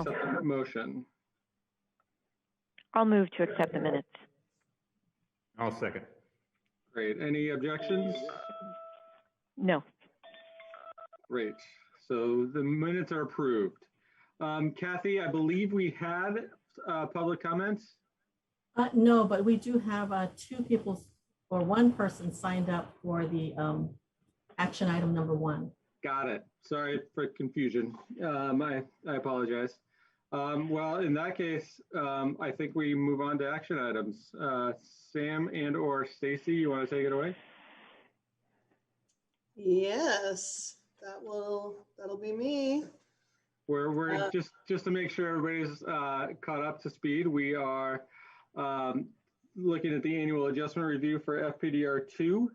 accept the motion? I'll move to accept the minutes. I'll second. Great. Any objections? No. Great. So the minutes are approved. Kathy, I believe we had public comments. No, but we do have two people or one person signed up for the action item number 1. Got it. Sorry for confusion. I apologize. Well, in that case, I think we move on to action items. Sam and or Stacy, you want to take it away? Yes, that'll be me. We're just to make sure everybody's caught up to speed. We are looking at the annual adjustment review for Fpdr 2,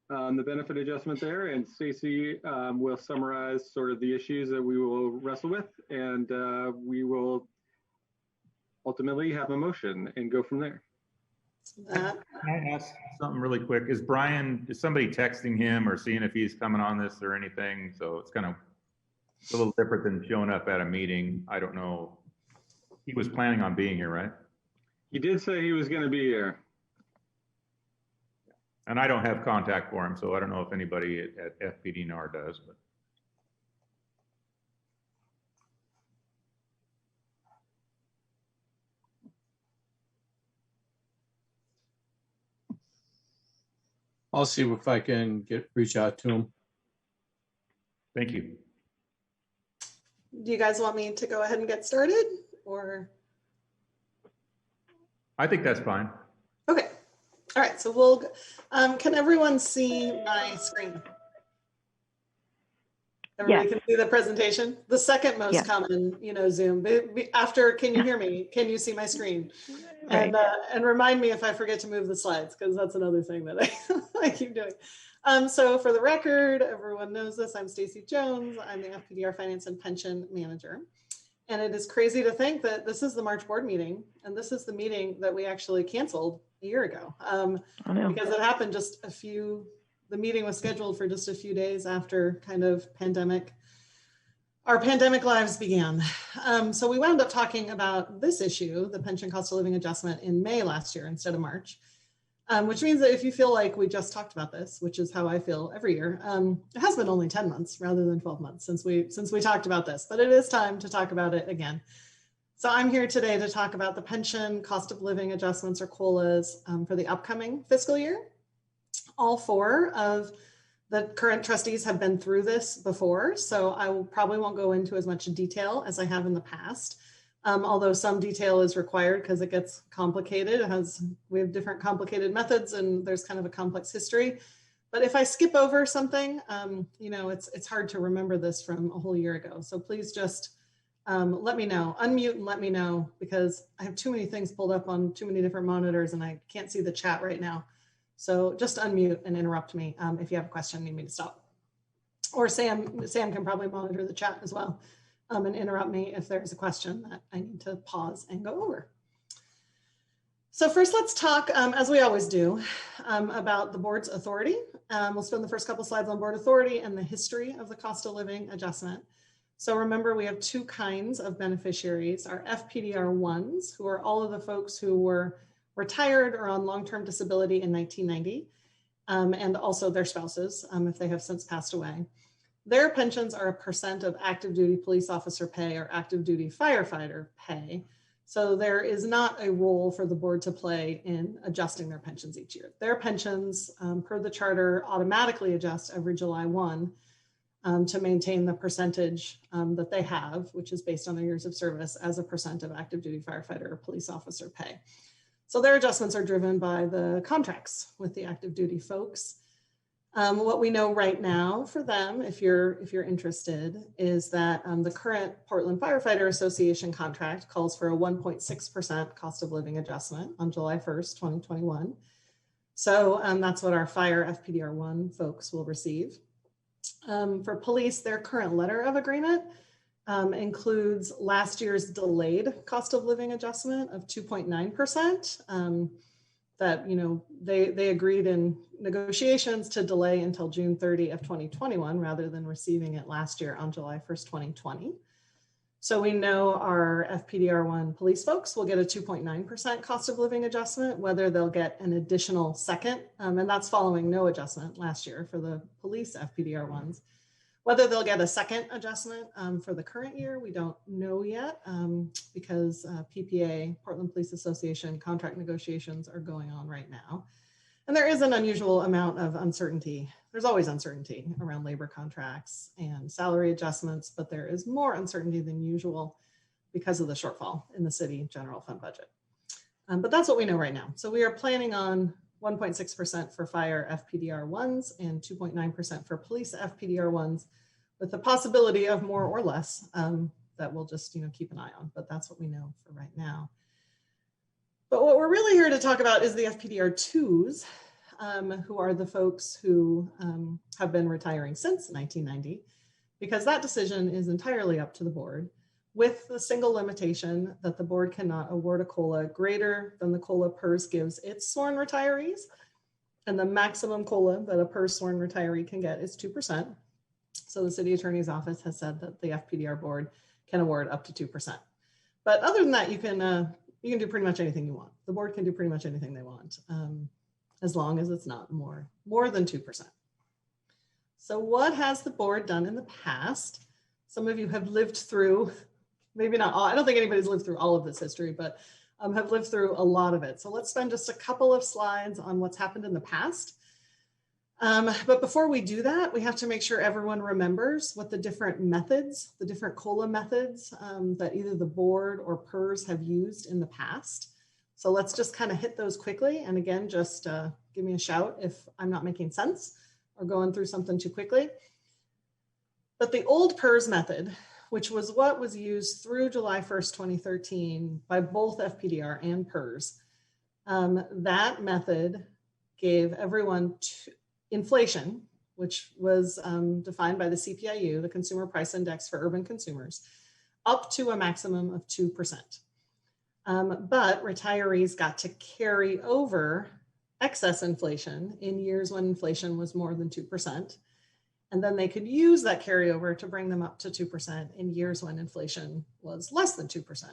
the benefit adjustment there, and Stacy will summarize sort of the issues that we will wrestle with, and we will ultimately have a motion and go from there. Can I ask something really quick? Is somebody texting him or seeing if he's coming on this or anything? So it's kind of a little different than showing up at a meeting. I don't know. He was planning on being here, right? He did say he was going to be here. And I don't have contact for him, so I don't know if anybody at FPDR does. But I'll see if I can reach out to him. thank you. Do you guys want me to go ahead and get started, or? I think that's fine. Okay. All right. So we'll. Can everyone see my screen? Everybody can see the presentation. The second most common, Zoom. After, can you hear me? Can you see my screen? Right. And remind me if I forget to move the slides, because that's another thing that I keep doing. So for the record, everyone knows this. I'm Stacy Jones. I'm the Fpdr Finance and Pension Manager. And it is crazy to think that this is the March board meeting, and this is the meeting that we actually canceled a year ago. Because it happened the meeting was scheduled for just a few days after kind of our pandemic lives began. So we wound up talking about this issue, the pension cost of living adjustment, in May last year instead of March, which means that if you feel like we just talked about this, which is how I feel every year, it has been only 10 months rather than 12 months since we talked about this, but it is time to talk about it again. So I'm here today to talk about the pension cost of living adjustments, or COLAs, for the upcoming fiscal year. All 4 of the current trustees have been through this before, so I probably won't go into as much detail as I have in the past, although some detail is required because it gets complicated. We have different complicated methods, and there's kind of a complex history. But if I skip over something, it's hard to remember this from a whole year ago. So please just let me know, unmute and let me know, because I have too many things pulled up on too many different monitors and I can't see the chat right now. So just unmute and interrupt me if you have a question and need me to stop. Or Sam can probably monitor the chat as well and interrupt me if there's a question that I need to pause and go over. So first, let's talk, as we always do, about the board's authority. We'll spend the first couple slides on board authority and the history of the cost of living adjustment. So remember, we have 2 kinds of beneficiaries: our Fpdr 1s, who are all of the folks who were retired or on long-term disability in 1990, and also their spouses, if they have since passed away. Their pensions are a % of active duty police officer pay or active duty firefighter pay. So there is not a role for the board to play in adjusting their pensions each year. Their pensions, per the charter, automatically adjust every July 1 to maintain the percentage that they have, which is based on their years of service, as a % of active duty firefighter or police officer pay. So their adjustments are driven by the contracts with the active duty folks. What we know right now for them, if you're interested, is that the current Portland Firefighter Association contract calls for a 1.6% cost of living adjustment on July 1st, 2021. So that's what our fire Fpdr 1 folks will receive. For police, their current letter of agreement includes last year's delayed cost of living adjustment of 2.9%. That they agreed in negotiations to delay until June 30 of 2021 rather than receiving it last year on July 1st, 2020. So we know our FPDR1 police folks will get a 2.9% cost of living adjustment, whether they'll get an additional second, and that's following no adjustment last year for the police FPDR1s. Whether they'll get a second adjustment for the current year, we don't know yet because PPA, Portland Police Association, contract negotiations are going on right now. And there is an unusual amount of uncertainty. There's always uncertainty around labor contracts and salary adjustments, but there is more uncertainty than usual because of the shortfall in the city general fund budget. But that's what we know right now. So we are planning on 1.6% for fire FPDR1s and 2.9% for police FPDR1s, with the possibility of more or less that we'll just keep an eye on. But that's what we know for right now. But what we're really here to talk about is the FPDR2s, who are the folks who have been retiring since 1990, because that decision is entirely up to the board, with the single limitation that the board cannot award a COLA greater than the COLA PERS gives its sworn retirees. And the maximum COLA that a PERS sworn retiree can get is 2%. So the city attorney's office has said that the FPDR board can award up to 2%. But other than that, you can do pretty much anything you want. The board can do pretty much anything they want, as long as it's not more than 2%. So what has the board done in the past? Some of you have lived through, maybe not all, I don't think anybody's lived through all of this history, but have lived through a lot of it. So let's spend just a couple of slides on what's happened in the past. But before we do that, we have to make sure everyone remembers what the different methods, the different COLA methods that either the board or PERS have used in the past. So let's just kind of hit those quickly. And again, just give me a shout if I'm not making sense or going through something too quickly. But the old PERS method, which was what was used through July 1st, 2013 by both FPDR and PERS, that method gave everyone inflation, which was defined by the CPIU, the Consumer Price Index for Urban Consumers, up to a maximum of 2%. But retirees got to carry over excess inflation in years when inflation was more than 2%. And then they could use that carryover to bring them up to 2% in years when inflation was less than 2%.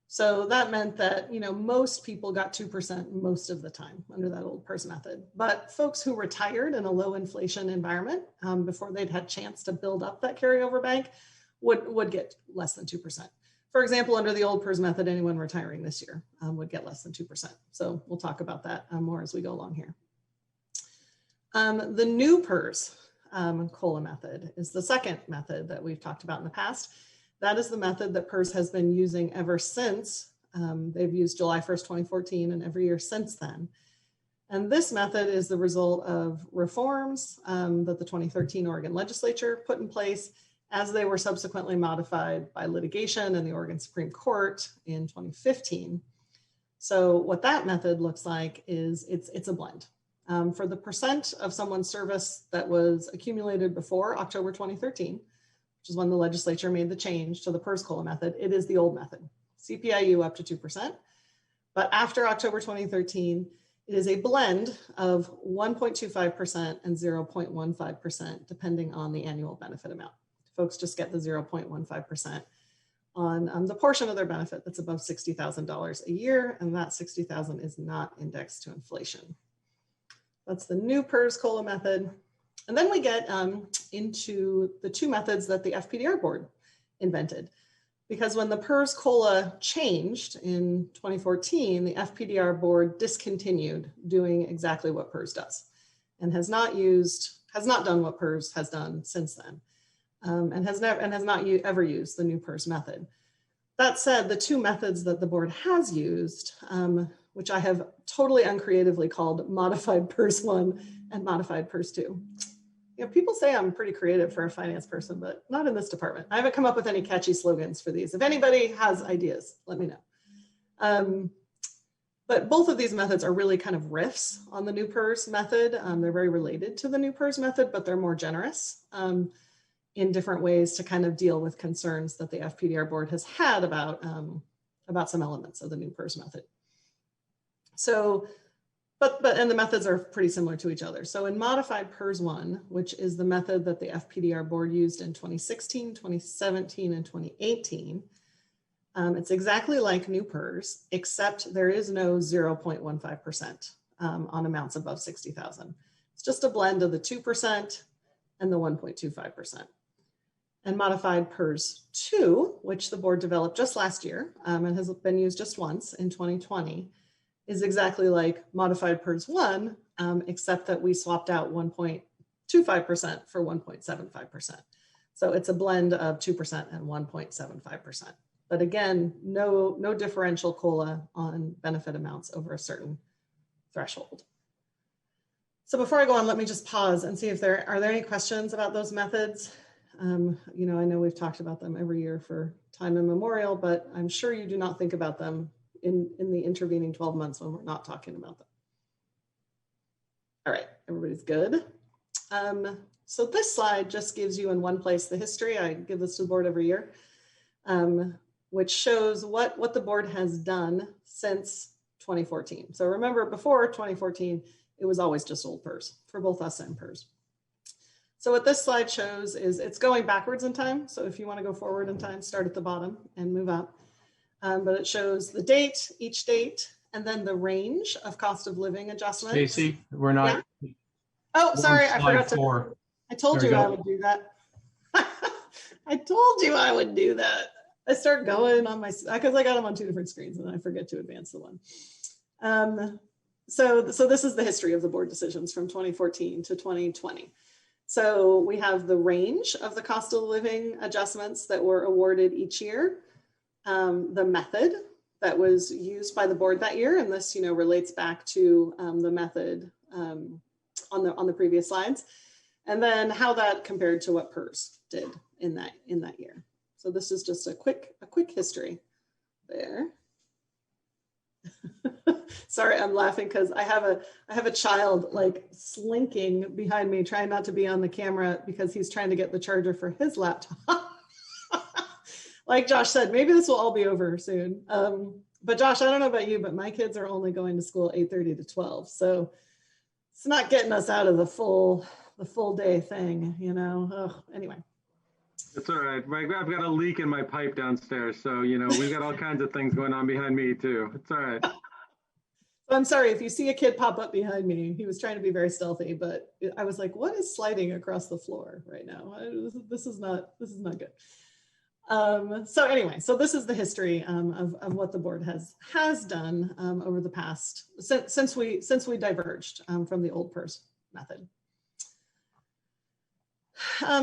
So that meant that, most people got 2% most of the time under that old PERS method. But folks who retired in a low inflation environment before they'd had a chance to build up that carryover bank would get less than 2%. For example, under the old PERS method, anyone retiring this year would get less than 2%. So we'll talk about that more as we go along here. The new PERS COLA method is the second method that we've talked about in the past. That is the method that PERS has been using ever since. They've used July 1st, 2014 and every year since then. And this method is the result of reforms that the 2013 Oregon legislature put in place as they were subsequently modified by litigation in the Oregon Supreme Court in 2015. So what that method looks like is it's a blend. For the percent of someone's service that was accumulated before October 2013, which is when the legislature made the change to the PERS COLA method, it is the old method, CPIU up to 2%. But after October 2013, it is a blend of 1.25% and 0.15%, depending on the annual benefit amount. Folks just get the 0.15% on the portion of their benefit that's above $60,000 a year, and that $60,000 is not indexed to inflation. That's the new PERS COLA method. And then we get into the two methods that the FPDR board invented. Because when the PERS COLA changed in 2014, the FPDR board discontinued doing exactly what PERS does and has not done what PERS has done since then, and has not ever used the new PERS method. That said, the two methods that the board has used, which I have totally uncreatively called modified PERS 1 and modified PERS 2. People say I'm pretty creative for a finance person, but not in this department. I haven't come up with any catchy slogans for these. If anybody has ideas, let me know. But both of these methods are really kind of riffs on the new PERS method. They're very related to the new PERS method, but they're more generous in different ways to kind of deal with concerns that the FPDR board has had about some elements of the new PERS method. So and the methods are pretty similar to each other. So in modified PERS 1, which is the method that the FPDR board used in 2016, 2017, and 2018, it's exactly like new PERS, except there is no 0.15% on amounts above 60,000. It's just a blend of the 2% and the 1.25%. And modified PERS 2, which the board developed just last year and has been used just once in 2020, is exactly like modified PERS 1, except that we swapped out 1.25% for 1.75%. So it's a blend of 2% and 1.75%. But again, no differential COLA on benefit amounts over a certain threshold. So before I go on, let me just pause and see if are there any questions about those methods. You know, I know we've talked about them every year for time immemorial, but I'm sure you do not think about them in the intervening 12 months when we're not talking about them. All right, everybody's good. So this slide just gives you in one place the history. I give this to the board every year, which shows what the board has done since 2014. So remember, before 2014, it was always just old PERS for both us and PERS. So what this slide shows is it's going backwards in time. So if you want to go forward in time, start at the bottom and move up. But it shows the date, each date, and then the range of cost of living adjustments. Stacy, we're not. Yeah. Oh, we're sorry, on I forgot slide 4. to. I told There you we I go. would do that. I told you I would do that. I start going on my, because I got them on 2 different screens and I forget to advance the one. So this is the history of the board decisions from 2014 to 2020. So we have the range of the cost of living adjustments that were awarded each year, the method that was used by the board that year, and this, you know, relates back to the method on the previous slides, and then how that compared to what PERS did in that year. So this is just a quick history there. Sorry, I'm laughing because I have a child like slinking behind me, trying not to be on the camera because he's trying to get the charger for his laptop. Like Josh said, maybe this will all be over soon. But Josh, I don't know about you, but my kids are only going to school 8:30 to 12, so it's not getting us out of the full day thing, you know. Oh, anyway. It's all right. I've got a leak in my pipe downstairs, so you know we've got all kinds of things going on behind me too. It's all right. I'm sorry if you see a kid pop up behind me. He was trying to be very stealthy, but I was like, "What is sliding across the floor right now? This is not good." So anyway, so this is the history of what the board has done over the past since we diverged from the old PERS method.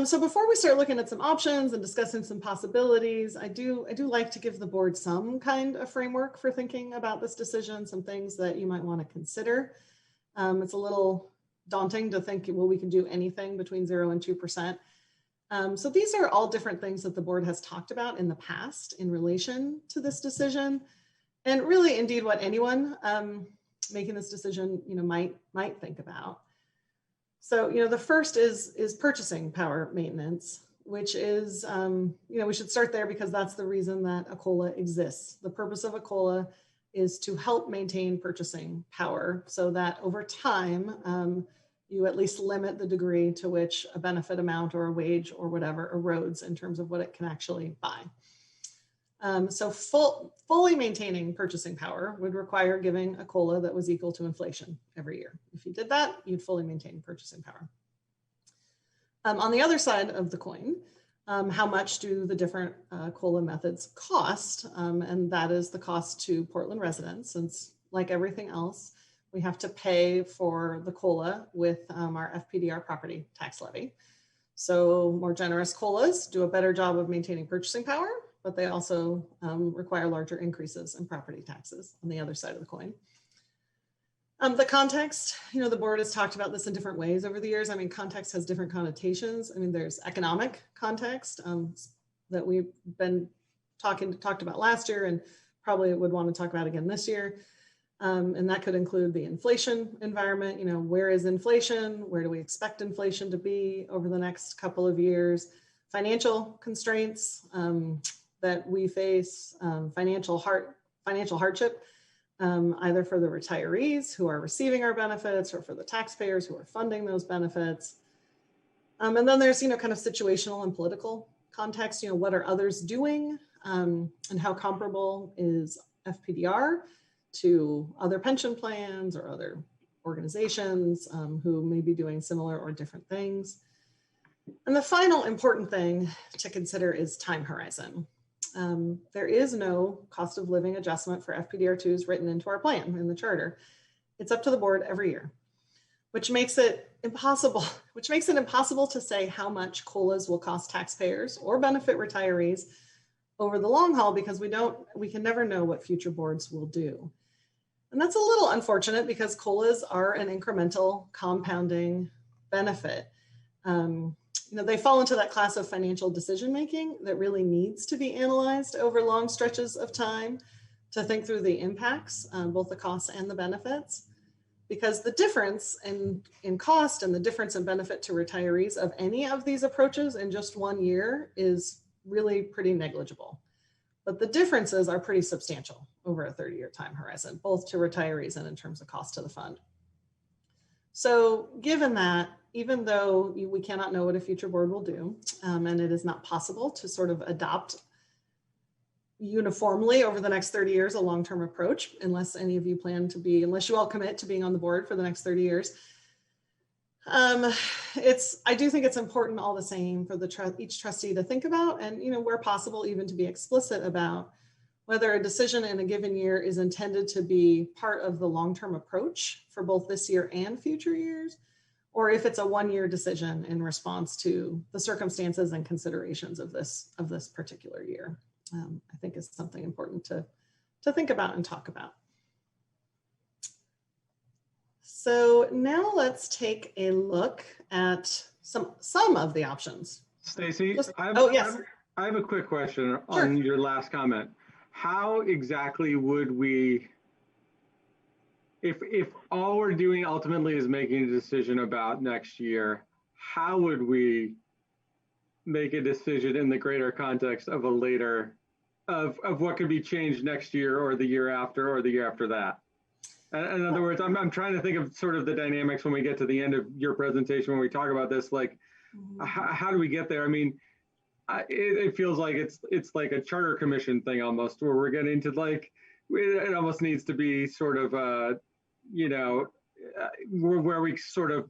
So before we start looking at some options and discussing some possibilities, I do like to give the board some kind of framework for thinking about this decision, some things that you might want to consider. It's a little daunting to think, well, we can do anything between 0 and 2%. So these are all different things that the board has talked about in the past in relation to this decision, and really indeed what anyone making this decision, you know, might think about. So, you know, the first is purchasing power maintenance, which is, you know, we should start there because that's the reason that a COLA exists. The purpose of a COLA is to help maintain purchasing power so that over time, you at least limit the degree to which a benefit amount or a wage or whatever erodes in terms of what it can actually buy. So fully maintaining purchasing power would require giving a COLA that was equal to inflation every year. If you did that, you'd fully maintain purchasing power. On the other side of the coin, how much do the different COLA methods cost? And that is the cost to Portland residents, since like everything else, we have to pay for the COLA with our FPDR property tax levy. So more generous COLAs do a better job of maintaining purchasing power, but they also require larger increases in property taxes on the other side of the coin. The context, you know, the board has talked about this in different ways over the years. I mean, context has different connotations. I mean, there's economic context that we've been talked about last year and probably would want to talk about again this year. And that could include the inflation environment. You know, where is inflation? Where do we expect inflation to be over the next couple of years? Financial constraints that we face, financial hardship either for the retirees who are receiving our benefits or for the taxpayers who are funding those benefits. And then there's, kind of situational and political context, what are others doing, and how comparable is FPDR to other pension plans or other organizations who may be doing similar or different things. And the final important thing to consider is time horizon. There is no cost of living adjustment for FPDR2s written into our plan in the charter. It's up to the board every year, which makes it impossible to say how much COLAs will cost taxpayers or benefit retirees over the long haul, because we can never know what future boards will do. And that's a little unfortunate because COLAs are an incremental compounding benefit. They fall into that class of financial decision-making that really needs to be analyzed over long stretches of time to think through the impacts, both the costs and the benefits, because the difference in cost and the difference in benefit to retirees of any of these approaches in just 1 year is really pretty negligible. But the differences are pretty substantial over a 30-year time horizon, both to retirees and in terms of cost to the fund. So given that, even though we cannot know what a future board will do, and it is not possible to sort of adopt uniformly over the next 30 years a long-term approach, unless any of you unless you all commit to being on the board for the next 30 years, I do think it's important all the same for each trustee to think about, and where possible even to be explicit about whether a decision in a given year is intended to be part of the long-term approach for both this year and future years, or if it's a 1-year decision in response to the circumstances and considerations of this particular year. I think is something important to think about and talk about. So now let's take a look at some of the options. Stacy, yes. I have a quick question Sure. on your last comment. How exactly would we, if all we're doing ultimately is making a decision about next year, how would we make a decision in the greater context of of what could be changed next year or the year after or the year after that? In other words, I'm trying to think of sort of the dynamics when we get to the end of your presentation, when we talk about this, like, how do we get there? I mean, it feels like it's like a charter commission thing almost, where we're getting to like, it almost needs to be sort of, where we sort of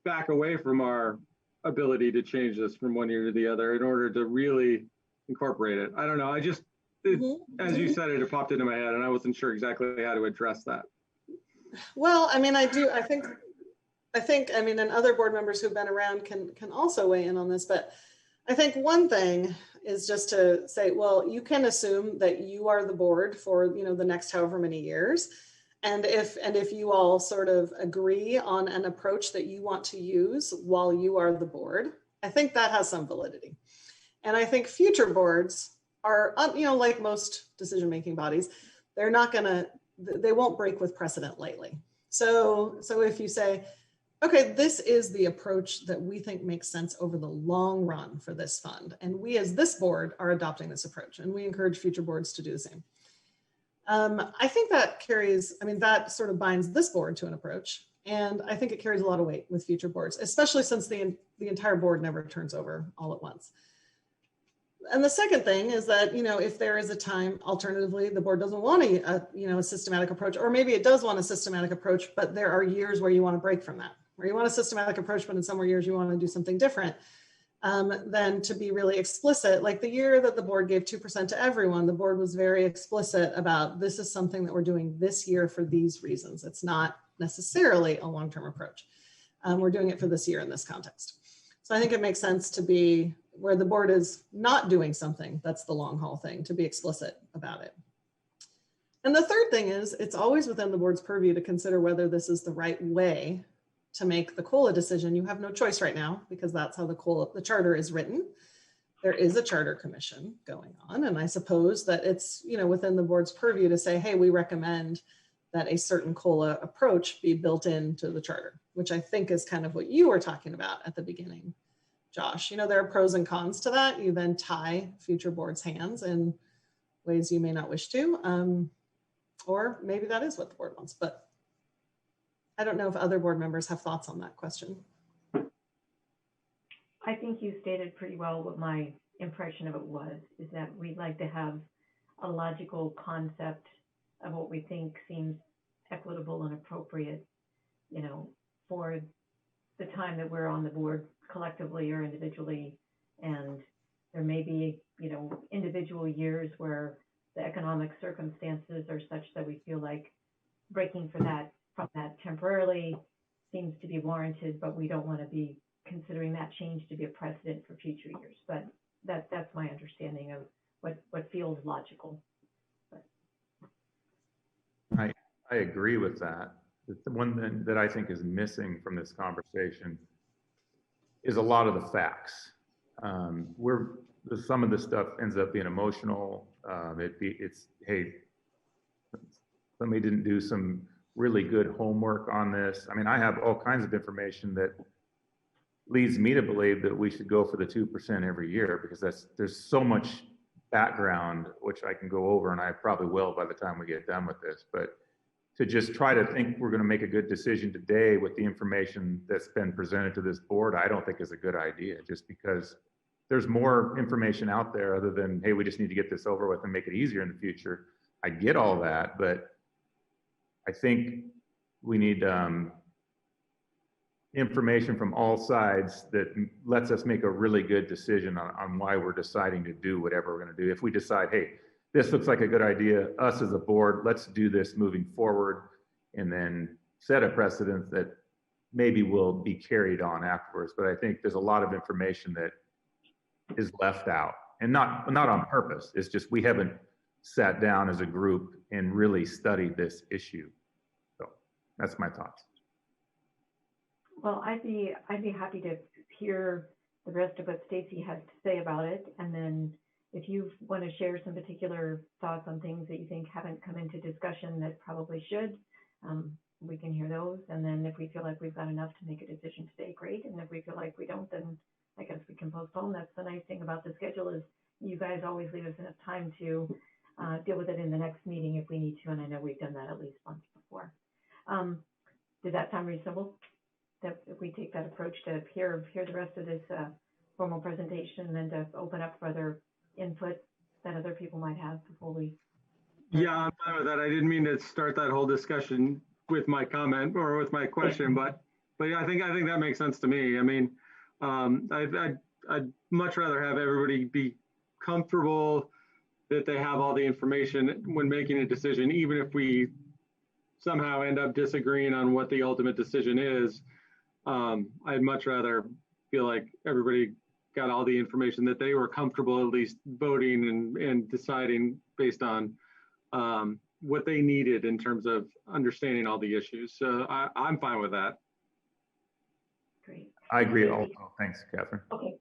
back away from our ability to change this from 1 year to the other in order to really incorporate it. I don't know. As you said it popped into my head and I wasn't sure exactly how to address that. Well, I mean, I think, and other board members who've been around can also weigh in on this, but I think one thing is just to say, well, you can assume that you are the board for, the next however many years. And if you all sort of agree on an approach that you want to use while you are the board, I think that has some validity. And I think future boards are, like most decision-making bodies, they won't break with precedent lightly. So if you say, okay, this is the approach that we think makes sense over the long run for this fund, and we as this board are adopting this approach, and we encourage future boards to do the same. I think that that sort of binds this board to an approach, and I think it carries a lot of weight with future boards, especially since the entire board never turns over all at once. And the second thing is that, if there is a time, alternatively, the board doesn't want a systematic approach, or maybe it does want a systematic approach, but there are years where you want to break from that, where you want a systematic approach, but in some years you want to do something different, then to be really explicit. Like the year that the board gave 2% to everyone, the board was very explicit about, this is something that we're doing this year for these reasons. It's not necessarily a long-term approach. We're doing it for this year in this context. So I think it makes sense to be where the board is not doing something that's the long haul thing, to be explicit about it. And the third thing is, it's always within the board's purview to consider whether this is the right way to make the COLA decision. You have no choice right now, because that's how the charter is written. There is a charter commission going on, and I suppose that it's within the board's purview to say, hey, we recommend that a certain COLA approach be built into the charter, which I think is kind of what you were talking about at the beginning, Josh. There are pros and cons to that. You then tie future boards' hands in ways you may not wish to. Or maybe that is what the board wants, but I don't know if other board members have thoughts on that question. I think you stated pretty well what my impression of it was, is that we'd like to have a logical concept of what we think seems equitable and appropriate, you know, for the time that we're on the board collectively or individually. And there may be, you know, individual years where the economic circumstances are such that we feel like breaking from that temporarily seems to be warranted, but we don't want to be considering that change to be a precedent for future years. But that's my understanding of what feels logical. I agree with that. The one thing that I think is missing from this conversation is a lot of the facts. Some of the stuff ends up being emotional. It's hey, somebody didn't do some really good homework on this. I mean, I have all kinds of information that leads me to believe that we should go for the 2% every year, because there's so much background, which I can go over, and I probably will by the time we get done with this. But to just try to think we're going to make a good decision today with the information that's been presented to this board, I don't think is a good idea, just because there's more information out there other than, hey, we just need to get this over with and make it easier in the future. I get all that, but I think we need information from all sides that lets us make a really good decision on why we're deciding to do whatever we're going to do. If we decide, hey, this looks like a good idea, us as a board, let's do this moving forward, and then set a precedent that maybe will be carried on afterwards. But I think there's a lot of information that is left out, and not on purpose. It's just we haven't sat down as a group and really studied this issue. So that's my thoughts. Well, I'd be happy to hear the rest of what Stacy has to say about it, and then if you want to share some particular thoughts on things that you think haven't come into discussion that probably should, we can hear those. And then if we feel like we've got enough to make a decision today, great. And if we feel like we don't, then I guess we can postpone. That's the nice thing about the schedule, is you guys always leave us enough time to deal with it in the next meeting if we need to. And I know we've done that at least once before. Does that sound reasonable? That if we take that approach to hear the rest of this formal presentation, and then to open up for other input that other people might have before we. Yeah, I'm fine with that. I didn't mean to start that whole discussion with my comment or with my question, but yeah, I think that makes sense to me. I mean, I'd much rather have everybody be comfortable that they have all the information when making a decision, even if we somehow end up disagreeing on what the ultimate decision is. I'd much rather feel like everybody got all the information that they were comfortable at least voting and deciding based on what they needed in terms of understanding all the issues. So I'm fine with that. Great. I agree also. Thanks, Catherine. Okay.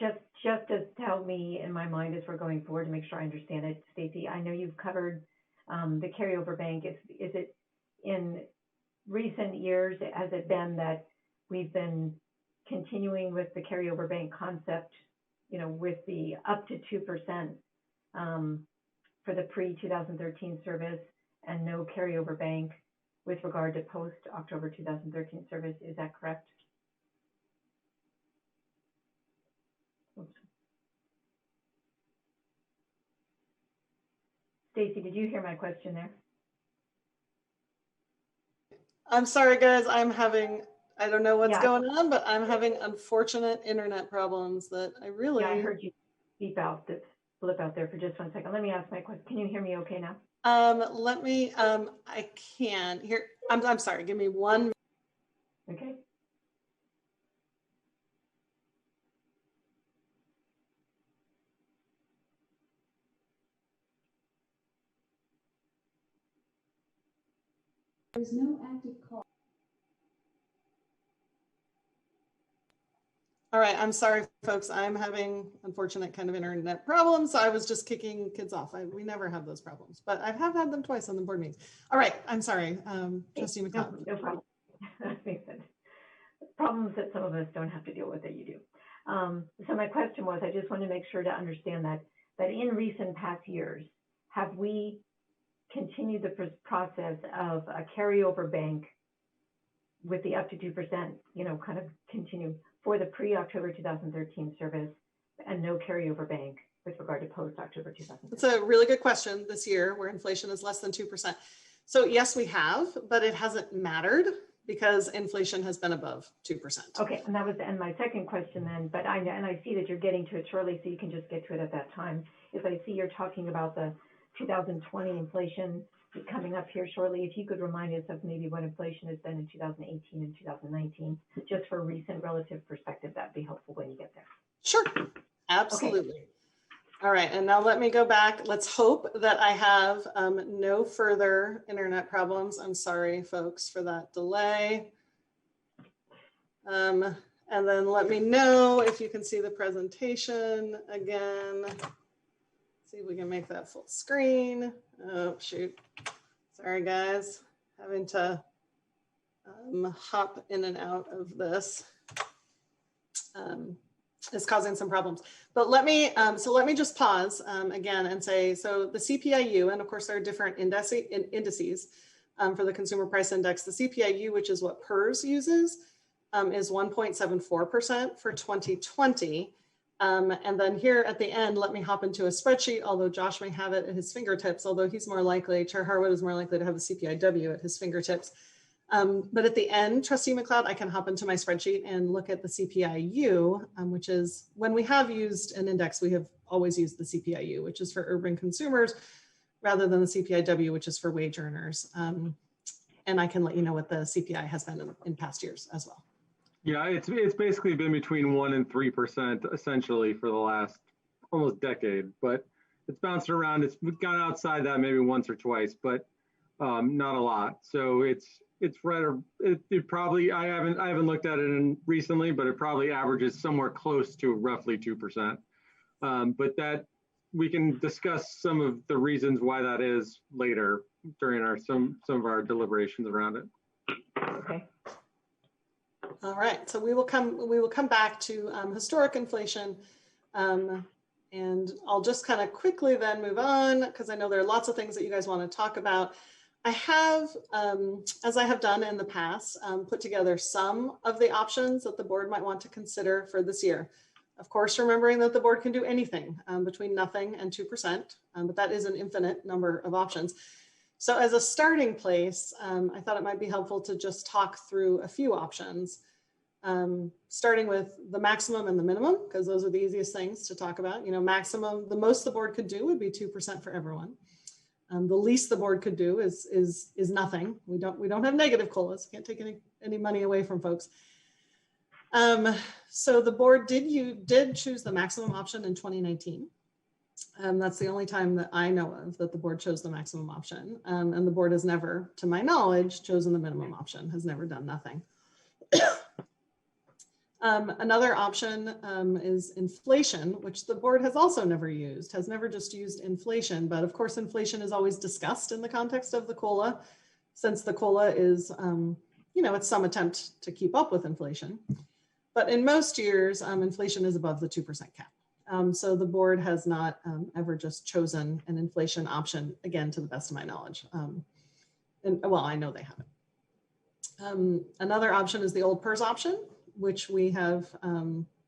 Just to help me in my mind as we're going forward to make sure I understand it, Stacy, I know you've covered the carryover bank. Is it in recent years, has it been that we've been continuing with the carryover bank concept, you know, with the up to 2% for the pre-2013 service, and no carryover bank with regard to post-October 2013 service? Is that correct? Oops. Stacy, did you hear my question there? I'm sorry, guys. I don't know what's going on, but I'm having unfortunate internet problems that I really. Yeah, I heard you blip out there for just 1 second. Let me ask my question. Can you hear me okay now? Let me, I can hear, I'm sorry. Give me one. Okay. There's no active call. All right, I'm sorry, folks. I'm having unfortunate kind of internet problems. So I was just kicking kids off. We never have those problems, but I have had them twice on the board meetings. All right, I'm sorry, Trustee McCobb. No problem. That makes sense. Problems that some of us don't have to deal with that you do. So my question was, I just want to make sure to understand that in recent past years, have we continue the process of a carryover bank with the up to 2%, you know, kind of continue for the pre-October 2013 service, and no carryover bank with regard to post-October 2013? That's a really good question this year where inflation is less than 2%. So yes, we have, but it hasn't mattered because inflation has been above 2%. Okay, and that was my second question then, but I see that you're getting to it shortly, so you can just get to it at that time. If I see you're talking about the 2020 inflation coming up here shortly, if you could remind us of maybe what inflation has been in 2018 and 2019, just for recent relative perspective, that'd be helpful when you get there. Sure, absolutely. Okay. All right, and now let me go back. Let's hope that I have no further internet problems. I'm sorry, folks, for that delay. And then let me know if you can see the presentation again. See if we can make that full screen. Oh, shoot. Sorry, guys. Having to hop in and out of this. Is causing some problems. But let me just pause again and say, so the CPIU, and of course there are different indices for the Consumer Price Index. The CPIU, which is what PERS uses, is 1.74% for 2020. And then here at the end, let me hop into a spreadsheet, although Josh may have it at his fingertips, although he's more likely, Chair Harwood is more likely to have the CPIW at his fingertips. But at the end, Trustee McLeod, I can hop into my spreadsheet and look at the CPIU, which is when we have used an index, we have always used the CPIU, which is for urban consumers, rather than the CPIW, which is for wage earners. And I can let you know what the CPI has been in past years as well. Yeah, it's basically been between 1% and 3% essentially for the last almost decade, but it's bounced around. It's gone outside that maybe once or twice, but not a lot. So it's right. It probably, I haven't looked at it recently, but it probably averages somewhere close to roughly 2%. But that we can discuss some of the reasons why that is later during some of our deliberations around it. Okay. All right. So we will come back to historic inflation. And I'll just kind of quickly then move on because I know there are lots of things that you guys want to talk about. I have, as I have done in the past, put together some of the options that the board might want to consider for this year. Of course, remembering that the board can do anything between nothing and 2%, but that is an infinite number of options. So as a starting place, I thought it might be helpful to just talk through a few options, starting with the maximum and the minimum, because those are the easiest things to talk about. You know, maximum, the most the board could do would be 2% for everyone. The least the board could do is nothing. We don't have negative COLAs. Can't take any money away from folks. So the board did choose the maximum option in 2019. That's the only time that I know of that the board chose the maximum option. And the board has never, to my knowledge, chosen the minimum option, has never done nothing. Another option is inflation, which the board has also never used, has never just used inflation, but of course inflation is always discussed in the context of the COLA, since the COLA is, you know, it's some attempt to keep up with inflation. But in most years, inflation is above the 2% cap. So the board has not ever just chosen an inflation option, again, to the best of my knowledge. And well, I know they haven't. Another option is the old PERS option, which we have,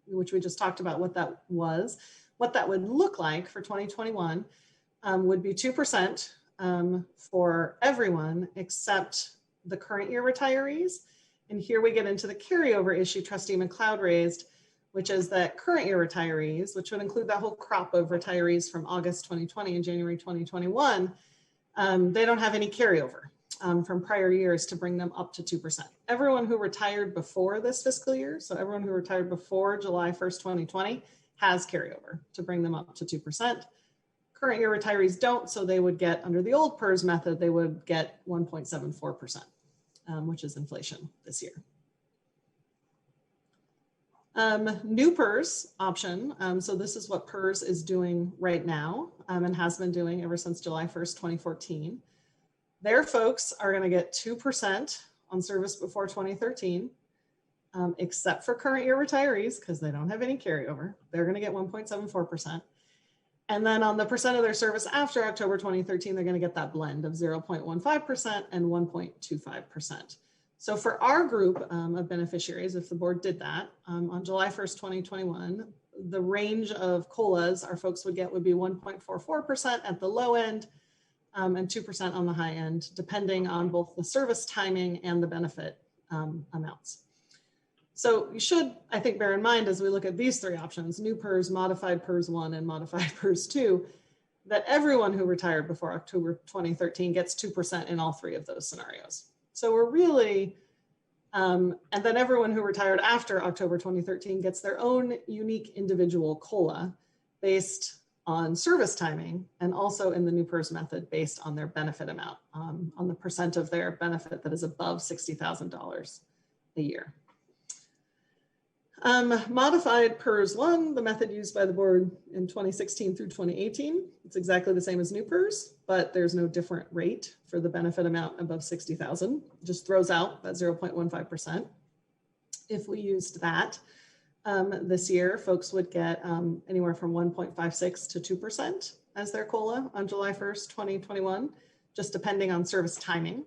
which we just talked about what that was. What that would look like for 2021 would be 2% for everyone except the current year retirees. And here we get into the carryover issue Trustee McLeod raised, which is that current year retirees, which would include that whole crop of retirees from August 2020 and January 2021, they don't have any carryover from prior years to bring them up to 2%. Everyone who retired before this fiscal year, so everyone who retired before July 1st, 2020, has carryover to bring them up to 2%. Current year retirees don't, so they would get, under the old PERS method, they would get 1.74%, which is inflation this year. New PERS option, so this is what PERS is doing right now and has been doing ever since July 1st, 2014. Their folks are going to get 2% on service before 2013, except for current year retirees, because they don't have any carryover. They're going to get 1.74%. And then on the percent of their service after October 2013, they're going to get that blend of 0.15% and 1.25%. So for our group of beneficiaries, if the board did that, on July 1st, 2021, the range of COLAs our folks would get would be 1.44% at the low end and 2% on the high end, depending on both the service timing and the benefit amounts. So you should, I think, bear in mind as we look at these three options, new PERS, modified PERS 1, and modified PERS 2, that everyone who retired before October 2013 gets 2% in all three of those scenarios. So we're really, and then everyone who retired after October 2013 gets their own unique individual COLA based on service timing, and also in the new PERS method based on their benefit amount, on the percent of their benefit that is above $60,000 a year. Modified PERS 1, the method used by the board in 2016 through 2018. It's exactly the same as new PERS, but there's no different rate for the benefit amount above 60,000. Just throws out that 0.15%. If we used that this year, folks would get anywhere from 1.56 to 2% as their COLA on July 1st, 2021, just depending on service timing.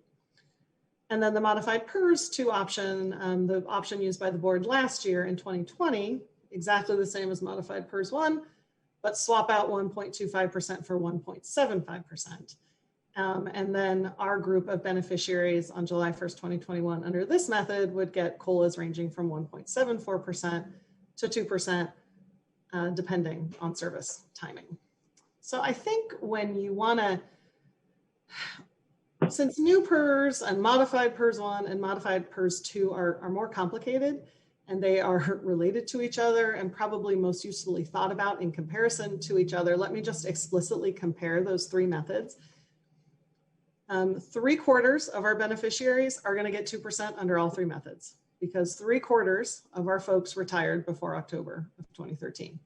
And then the modified PERS 2 option, the option used by the board last year in 2020, exactly the same as modified PERS 1, but swap out 1.25% for 1.75%. And then our group of beneficiaries on July 1st, 2021 under this method would get COLAs ranging from 1.74% to 2%, depending on service timing. So I think when you want to, since new PERS and modified PERS 1 and modified PERS 2 are more complicated, and they are related to each other and probably most usefully thought about in comparison to each other, let me just explicitly compare those three methods. 3/4 of our beneficiaries are going to get 2% under all three methods, because 3/4 of our folks retired before October of 2013,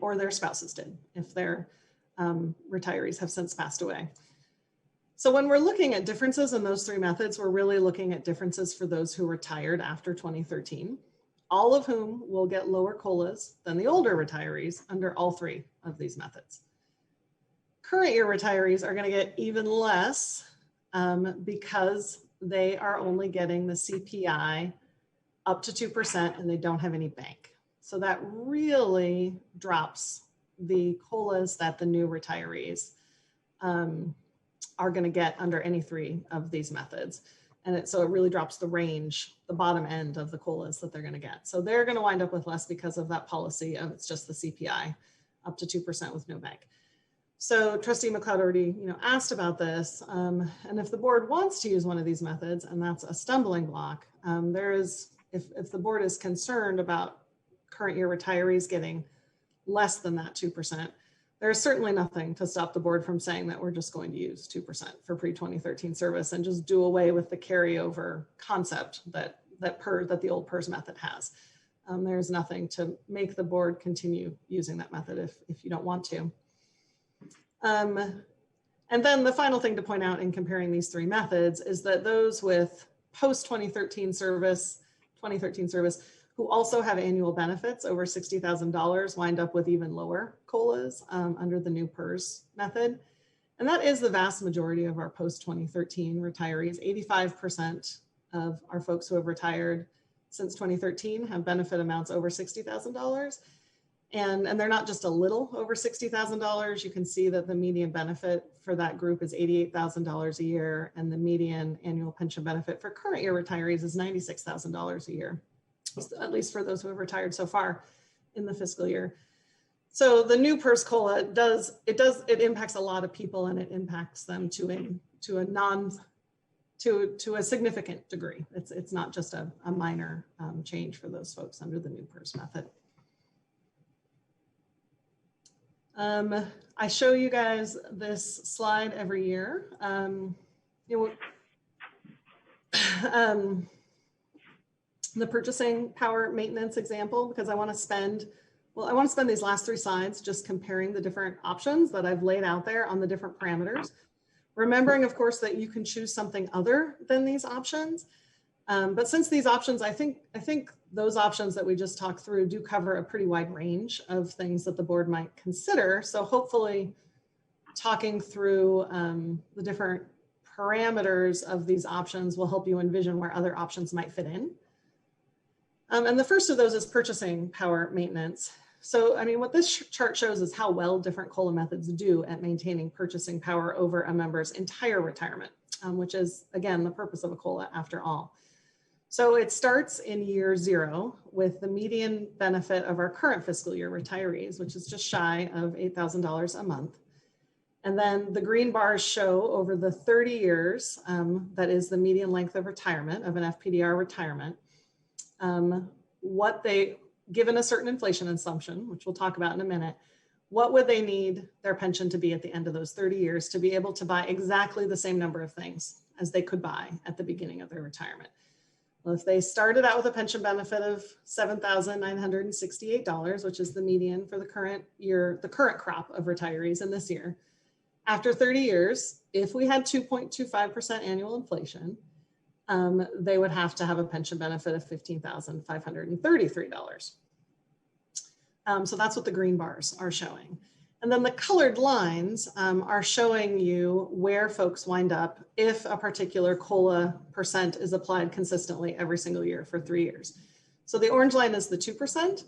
or their spouses did, if their retirees have since passed away. So when we're looking at differences in those three methods, we're really looking at differences for those who retired after 2013, all of whom will get lower COLAs than the older retirees under all three of these methods. Current year retirees are going to get even less because they are only getting the CPI up to 2% and they don't have any bank. So that really drops the COLAs that the new retirees are going to get under any three of these methods. And so it really drops the range, the bottom end of the COLAs that they're going to get. So they're going to wind up with less because of that policy of it's just the CPI up to 2% with no bank. So Trustee McLeod already asked about this. And if the board wants to use one of these methods, and that's a stumbling block, if the board is concerned about current year retirees getting less than that 2%, there's certainly nothing to stop the board from saying that we're just going to use 2% for pre-2013 service and just do away with the carryover concept that the old PERS method has. There's nothing to make the board continue using that method if you don't want to. And then the final thing to point out in comparing these three methods is that those with post-2013 service, who also have annual benefits over $60,000 wind up with even lower COLAs under the new PERS method. And that is the vast majority of our post-2013 retirees. 85% of our folks who have retired since 2013 have benefit amounts over $60,000. And they're not just a little over $60,000. You can see that the median benefit for that group is $88,000 a year, and the median annual pension benefit for current year retirees is $96,000 a year, at least for those who have retired so far in the fiscal year. So the new PERS COLA it impacts a lot of people, and it impacts them to a significant degree. It's not just a minor change for those folks under the new PERS method. I show you guys this slide every year. The purchasing power maintenance example, because I want to spend these last three slides just comparing the different options that I've laid out there on the different parameters. Remembering, of course, that you can choose something other than these options. But since these options, I think those options that we just talked through do cover a pretty wide range of things that the board might consider. So hopefully talking through the different parameters of these options will help you envision where other options might fit in. And the first of those is purchasing power maintenance. So, I mean, what this chart shows is how well different COLA methods do at maintaining purchasing power over a member's entire retirement, which is, again, the purpose of a COLA after all. So it starts in year 0 with the median benefit of our current fiscal year retirees, which is just shy of $8,000 a month. And then the green bars show over the 30 years, that is the median length of retirement of an FPDR retirement, what they, given a certain inflation assumption, which we'll talk about in a minute, what would they need their pension to be at the end of those 30 years to be able to buy exactly the same number of things as they could buy at the beginning of their retirement? Well, if they started out with a pension benefit of $7,968, which is the median for the current year, the current crop of retirees in this year, after 30 years, if we had 2.25% annual inflation, they would have to have a pension benefit of $15,533. So that's what the green bars are showing. And then the colored lines are showing you where folks wind up if a particular COLA percent is applied consistently every single year for 3 years. So the orange line is the 2%.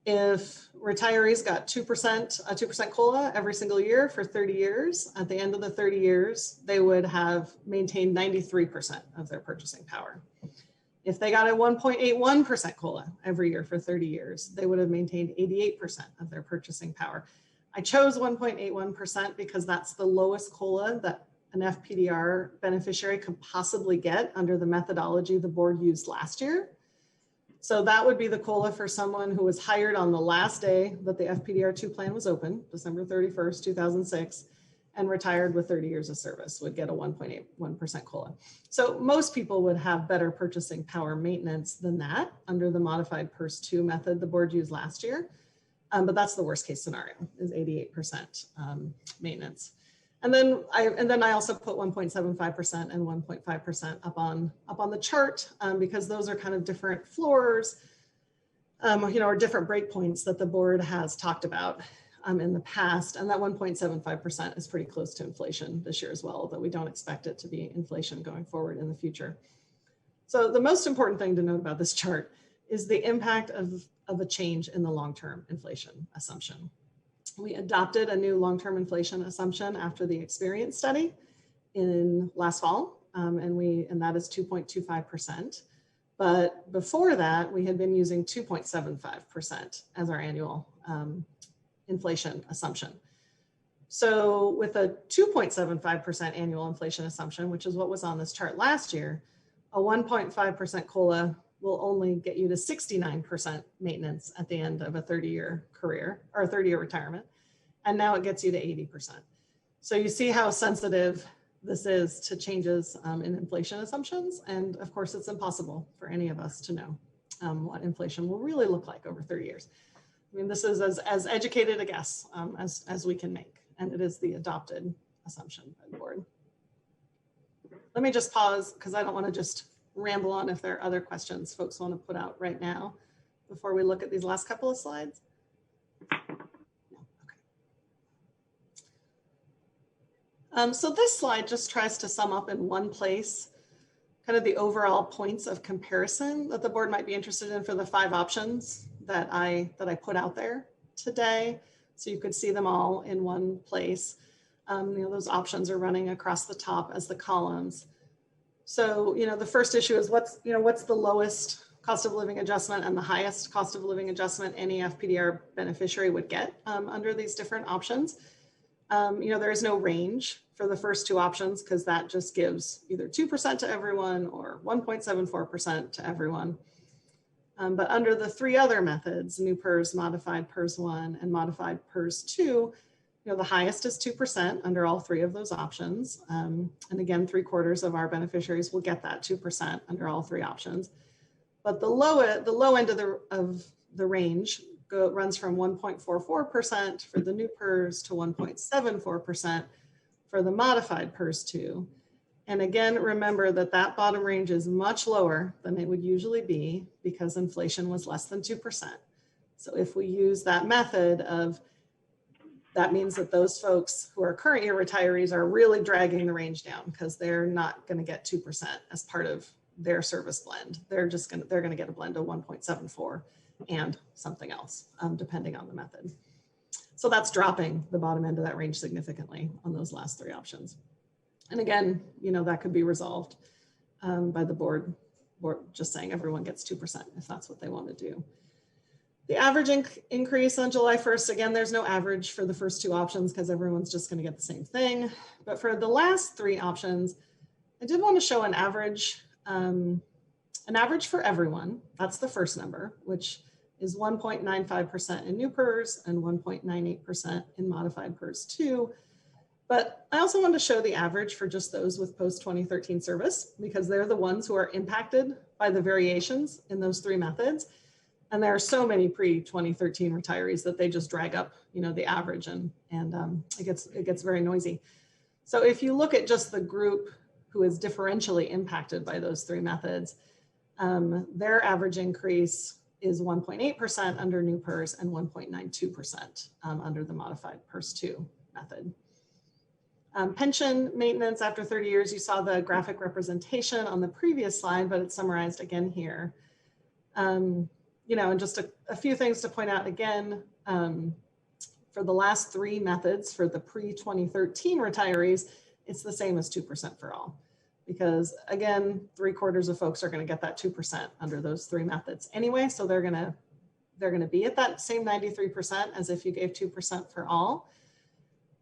If retirees got a 2% COLA every single year for 30 years, at the end of the 30 years, they would have maintained 93% of their purchasing power. If they got a 1.81% COLA every year for 30 years, they would have maintained 88% of their purchasing power. I chose 1.81% because that's the lowest COLA that an FPDR beneficiary could possibly get under the methodology the board used last year. So that would be the COLA for someone who was hired on the last day that the FPDR2 plan was open, December 31st, 2006, and retired with 30 years of service would get a 1.81% COLA. So most people would have better purchasing power maintenance than that under the modified PERS 2 method the board used last year. But that's the worst case scenario, is 88% maintenance. And then I also put 1.75% and 1.5% up on the chart because those are kind of different floors, or different breakpoints that the board has talked about in the past. And that 1.75% is pretty close to inflation this year as well, although we don't expect it to be inflation going forward in the future. So the most important thing to note about this chart is the impact of a change in the long-term inflation assumption. We adopted a new long-term inflation assumption after the experience study in last fall, and that is 2.25%. But before that, we had been using 2.75% as our annual inflation assumption. So with a 2.75% annual inflation assumption, which is what was on this chart last year, a 1.5% COLA will only get you to 69% maintenance at the end of a 30-year career or a 30-year retirement. And now it gets you to 80%. So you see how sensitive this is to changes in inflation assumptions. And of course, it's impossible for any of us to know what inflation will really look like over 30 years. I mean, this is as educated a guess as we can make. And it is the adopted assumption by the board. Let me just pause because I don't want to just ramble on if there are other questions folks want to put out right now before we look at these last couple of slides. So this slide just tries to sum up in one place kind of the overall points of comparison that the board might be interested in for the 5 options that I put out there today. So you could see them all in one place. Those options are running across the top as the columns. So, the first issue is what's the lowest cost of living adjustment and the highest cost of living adjustment any FPDR beneficiary would get under these different options. There is no range for the first 2 options because that just gives either 2% to everyone or 1.74% to everyone. But under the 3 other methods, new PERS, modified PERS 1, and modified PERS 2, the highest is 2% under all 3 of those options. And again, 3/4 of our beneficiaries will get that 2% under all 3 options. But the low end of the range runs from 1.44% for the new PERS to 1.74% for the modified PERS 2. And again, remember that that bottom range is much lower than it would usually be because inflation was less than 2%. So if we use that method of, that means that those folks who are current year retirees are really dragging the range down because they're not going to get 2% as part of their service blend. They're going to get a blend of 1.74 and something else, depending on the method. So that's dropping the bottom end of that range significantly on those last three options. And again, you know, that could be resolved by the board just saying everyone gets 2% if that's what they want to do. The average increase on July 1st, again, there's no average for the first two options because everyone's just going to get the same thing. But for the last three options, I did want to show an average for everyone. That's the first number, which is 1.95% in new PERS and 1.98% in modified PERS 2. But I also wanted to show the average for just those with post-2013 service because they're the ones who are impacted by the variations in those three methods. And there are so many pre-2013 retirees that they just drag up, you know, the average and it gets very noisy. So if you look at just the group who is differentially impacted by those three methods, their average increase is 1.8% under new PERS and 1.92% under the modified PERS 2 method. Pension maintenance after 30 years, you saw the graphic representation on the previous slide, but it's summarized again here. You know, and just a few things to point out again, for the last three methods for the pre-2013 retirees, it's the same as 2% for all. Because again, 3/4 of folks are going to get that 2% under those three methods anyway. So they're going to be at that same 93% as if you gave 2% for all.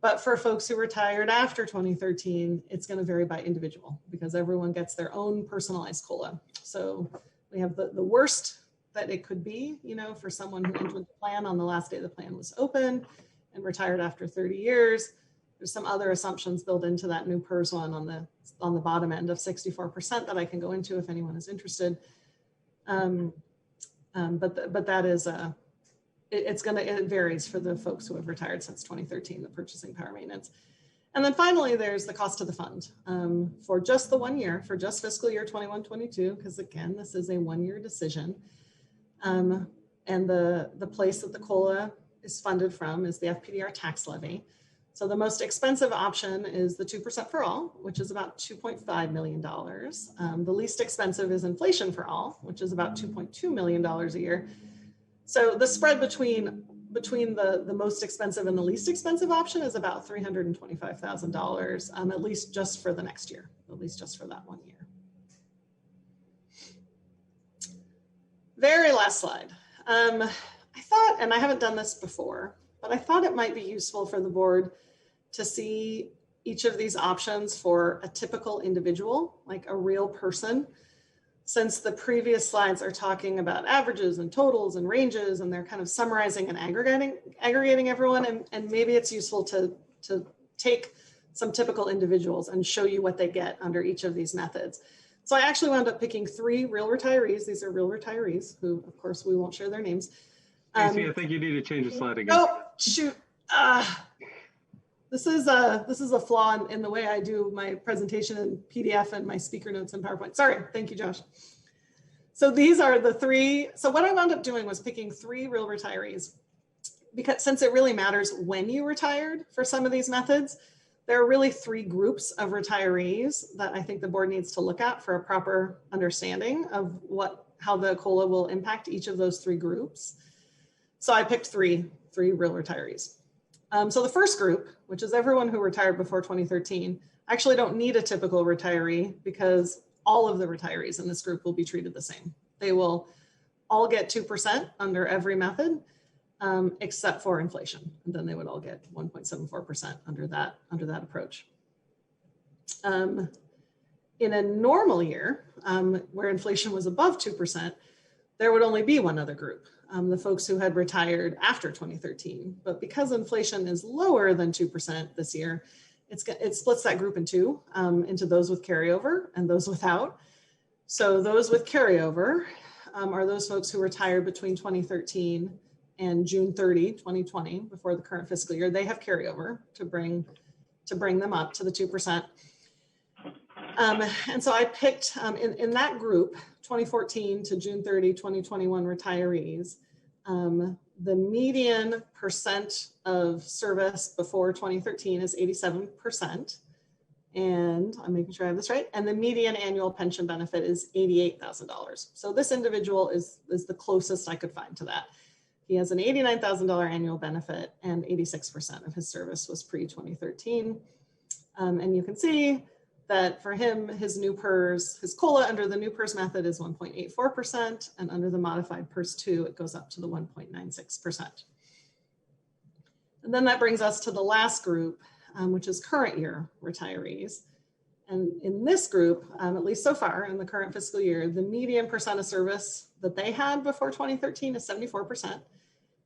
But for folks who retired after 2013, it's going to vary by individual because everyone gets their own personalized COLA. So we have the worst that it could be, you know, for someone who entered the plan on the last day the plan was open and retired after 30 years. There's some other assumptions built into that new PERS one on the bottom end of 64% that I can go into if anyone is interested. But that is it varies for the folks who have retired since 2013, the purchasing power maintenance. And then finally, there's the cost of the fund for just the 1 year, for just fiscal year 21-22, because again, this is a 1-year decision. And the place that the COLA is funded from is the Fpdr tax levy. So the most expensive option is the 2% for all, which is about $2.5 million. The least expensive is inflation for all, which is about $2.2 million a year. So the spread between the most expensive and the least expensive option is about $325,000, at least just for the next year, at least just for that 1 year. Very last slide. I thought, and I haven't done this before, but I thought it might be useful for the board to see each of these options for a typical individual, like a real person, since the previous slides are talking about averages and totals and ranges, and they're kind of summarizing and aggregating everyone. And maybe it's useful to take some typical individuals and show you what they get under each of these methods. So I actually wound up picking 3 real retirees. These are real retirees who, of course, we won't share their names. Casey, I think you need to change the slide again. Oh, shoot. This is a flaw in the way I do my presentation in PDF and my speaker notes in PowerPoint. Sorry. Thank you, Josh. So these are the 3. So what I wound up doing was picking 3 real retirees because since it really matters when you retired for some of these methods, there are really 3 groups of retirees that I think the board needs to look at for a proper understanding of how the COLA will impact each of those 3 groups. So I picked 3 real retirees. So the first group, which is everyone who retired before 2013, actually don't need a typical retiree because all of the retirees in this group will be treated the same. They will all get 2% under every method, except for inflation. And then they would all get 1.74% under that approach. In a normal year, where inflation was above 2%, there would only be one other group. The folks who had retired after 2013. But because inflation is lower than 2% this year, it splits that group in 2, into those with carryover and those without. So those with carryover are those folks who retired between 2013 and June 30, 2020, before the current fiscal year. They have carryover to bring them up to the 2%. And so I picked in that group, 2014 to June 30, 2021 retirees, the median percent of service before 2013 is 87%. And I'm making sure I have this right. And the median annual pension benefit is $88,000. So this individual is the closest I could find to that. He has an $89,000 annual benefit and 86% of his service was pre-2013. And you can see that for him, his new PERS, his COLA under the new PERS method is 1.84%, and under the modified PERS 2, it goes up to the 1.96%. And then that brings us to the last group, which is current year retirees. And in this group, at least so far in the current fiscal year, the median percent of service that they had before 2013 is 74%,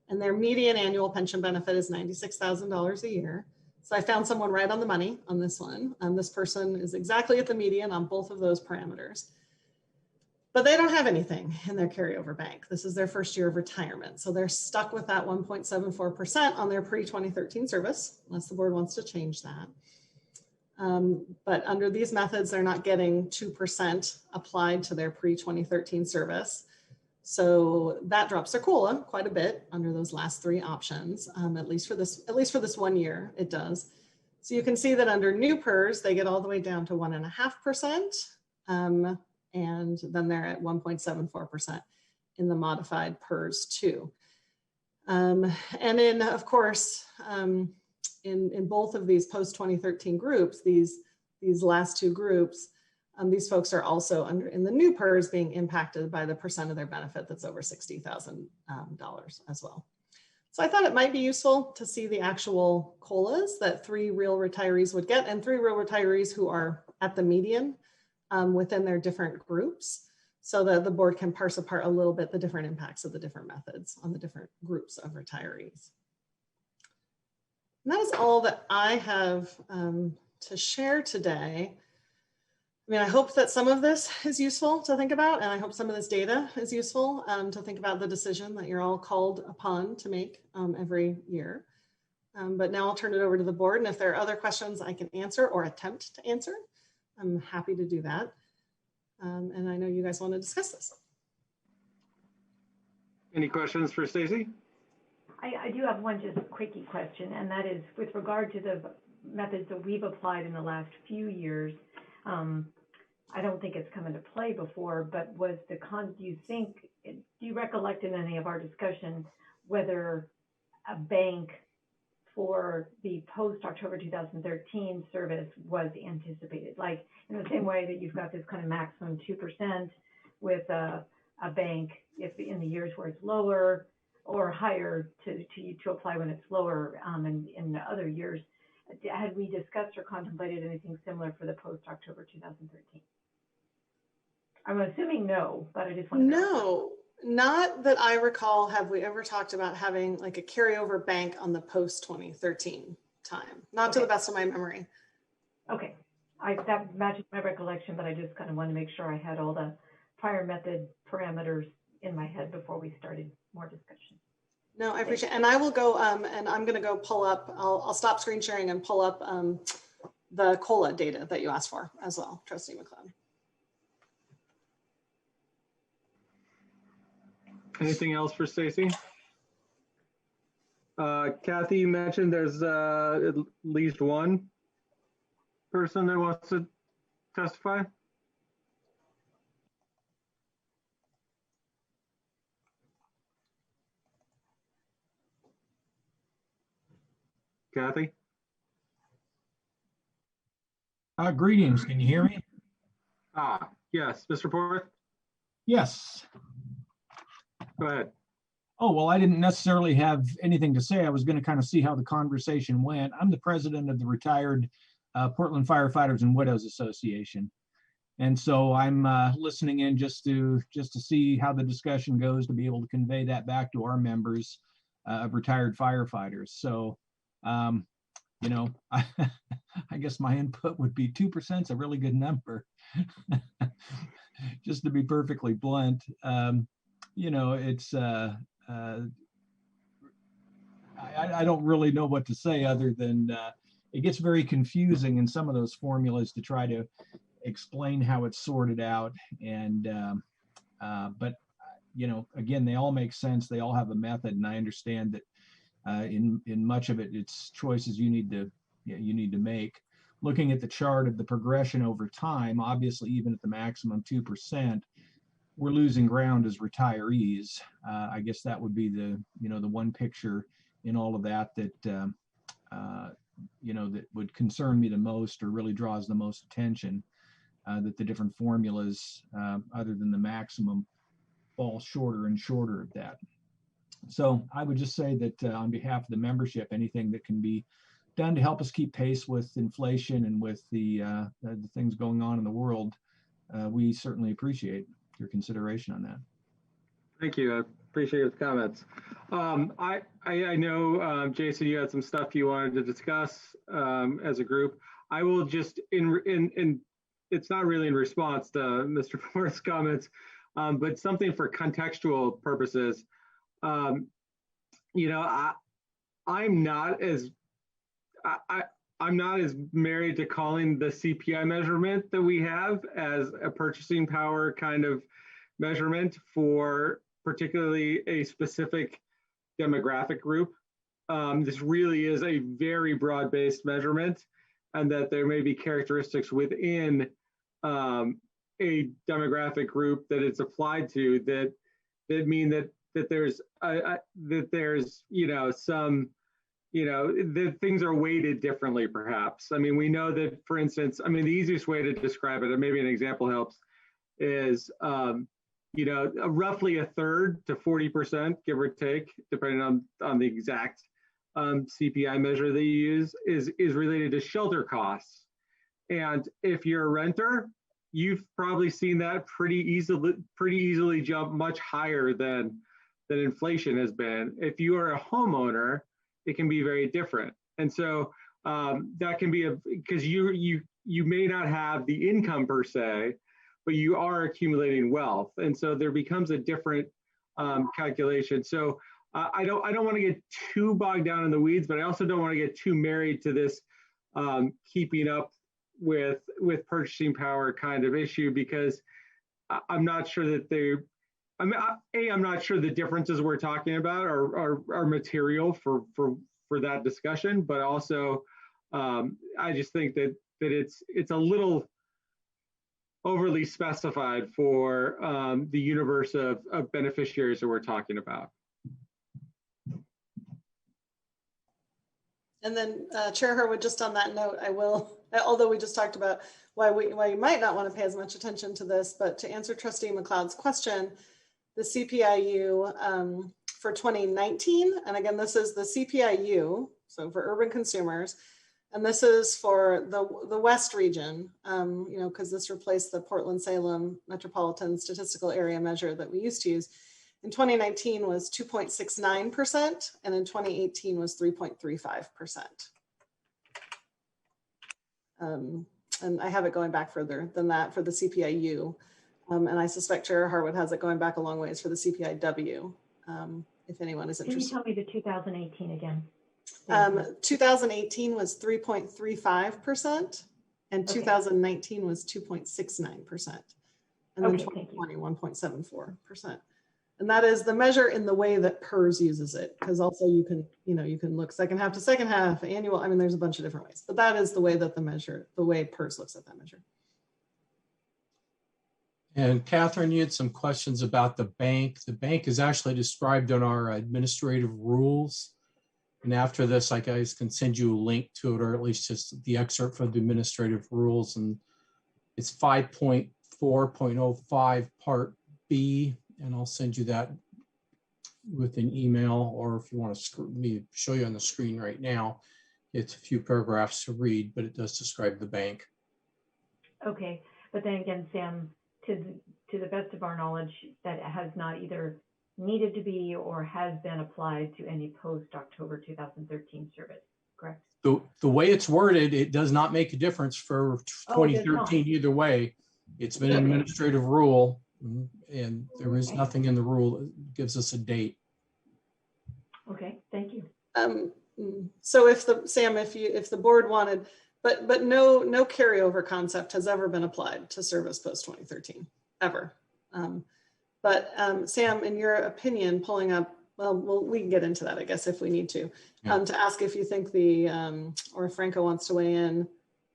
and their median annual pension benefit is $96,000 a year. So I found someone right on the money on this one. This person is exactly at the median on both of those parameters. But they don't have anything in their carryover bank. This is their first year of retirement. So they're stuck with that 1.74% on their pre-2013 service, unless the board wants to change that. But under these methods, they're not getting 2% applied to their pre-2013 service. So that drops their COLA quite a bit under those last three options, at least for this 1 year, it does. So you can see that under new PERS, they get all the way down to 1.5%, and then they're at 1.74% in the modified PERS 2. And in, of course, in both of these post-2013 groups, these last two groups, these folks are also in the new PERS being impacted by the percent of their benefit that's over $60,000 as well. So I thought it might be useful to see the actual COLAs that 3 real retirees would get, and 3 real retirees who are at the median within their different groups, so that the board can parse apart a little bit the different impacts of the different methods on the different groups of retirees. And that is all that I have to share today. I mean, I hope that some of this is useful to think about, and I hope some of this data is useful to think about the decision that you're all called upon to make every year. But now I'll turn it over to the board, and if there are other questions I can answer or attempt to answer, I'm happy to do that. And I know you guys want to discuss this. Any questions for Stacy? I do have one just quickie question, and that is with regard to the methods that we've applied in the last few years. I don't think it's come into play before, but do you recollect in any of our discussion whether a bank for the post-October 2013 service was anticipated? Like in the same way that you've got this kind of maximum 2% with a bank, if in the years where it's lower or higher to apply when it's lower in the other years. Had we discussed or contemplated anything similar for the post-October 2013? I'm assuming no, but I just want to No, not that I recall. Have we ever talked about having like a carryover bank on the post-2013 time? Not to the best of my memory. Okay, that matches my recollection, but I just kind of wanted to make sure I had all the prior method parameters in my head before we started more discussion. No, I appreciate it. And I will go, and I'm going to go pull up, I'll stop screen sharing and pull up the COLA data that you asked for as well, Trustee McLeod. Anything else for Stacy? Kathy, you mentioned there's at least one person that wants to testify. Kathy? Greetings, can you hear me? Yes, Mr. Porth? Yes. Go ahead. Oh, well, I didn't necessarily have anything to say. I was going to kind of see how the conversation went. I'm the president of the Retired Portland Firefighters and Widows Association. And so I'm listening in just to see how the discussion goes, to be able to convey that back to our members of retired firefighters. So, you know, I guess my input would be 2% is a really good number. Just to be perfectly blunt, you know, it's, I don't really know what to say other than it gets very confusing in some of those formulas to try to explain how it's sorted out. And, but, again, they all make sense. They all have a method. And I understand that in much of it, it's choices you need to make. Looking at the chart of the progression over time, obviously, even at the maximum 2%, we're losing ground as retirees. I guess that would be the one picture in all of that that would concern me the most, or really draws the most attention, that the different formulas, other than the maximum, fall shorter and shorter of that. So I would just say that on behalf of the membership, anything that can be done to help us keep pace with inflation and with the things going on in the world, we certainly appreciate your consideration on that. Thank you. I appreciate your comments. I know, Jason, you had some stuff you wanted to discuss as a group. I will just, it's not really in response to Mr. Forrest's comments, but something for contextual purposes. I'm not as married to calling the CPI measurement that we have as a purchasing power kind of measurement for particularly a specific demographic group. This really is a very broad-based measurement, and that there may be characteristics within a demographic group that it's applied to that mean that there's some that things are weighted differently, perhaps. I mean, we know that, for instance, the easiest way to describe it, and maybe an example helps, is roughly 1/3 to 40%, give or take, depending on the exact CPI measure that you use, is related to shelter costs. And if you're a renter, you've probably seen that pretty easily jump much higher than inflation has been. If you are a homeowner, it can be very different. And so that can be because you may not have the income per se, but you are accumulating wealth. And so there becomes a different calculation. So I don't want to get too bogged down in the weeds, but I also don't want to get too married to this keeping up with purchasing power kind of issue, because I'm not sure that I'm not sure the differences we're talking about are material for that discussion, but also I just think that it's a little overly specified for the universe of beneficiaries that we're talking about. And then Chair Harwood, just on that note, I will, although we just talked about why you might not want to pay as much attention to this, but to answer Trustee McLeod's question, the CPIU for 2019, and again, this is the CPIU, so for urban consumers, and this is for the West region, because this replaced the Portland-Salem Metropolitan Statistical Area measure that we used to use. In 2019 was 2.69%, and in 2018 was 3.35%. And I have it going back further than that for the CPIU. And I suspect Chair Harwood has it going back a long ways for the CPIW, if anyone is interested. Can you tell me the 2018 again? 2018 was 3.35%, and 2019 was 2.69%, and then 2020, 1.74%. And that is the measure in the way that PERS uses it, because also you can look second half to second half, annual. There's a bunch of different ways, but that is the way that the way PERS looks at that measure. And Catherine, you had some questions about the bank. The bank is actually described in our administrative rules. And after this, I guys can send you a link to it, or at least just the excerpt from the administrative rules. And it's 5.4.05 Part B. And I'll send you that with an email, or if you want to show you on the screen right now, it's a few paragraphs to read, but it does describe the bank. Okay, but then again, Sam, to the best of our knowledge, that has not either needed to be or has been applied to any post-October 2013 service, correct? The way it's worded, it does not make a difference for 2013 either way. It's been an administrative rule, and there is nothing in the rule that gives us a date. Okay, thank you. So if the board wanted But no carryover concept has ever been applied to service post 2013, ever. Sam, in your opinion, pulling up, well, we can get into that, I guess, if we need to ask if you think or if Franco wants to weigh in,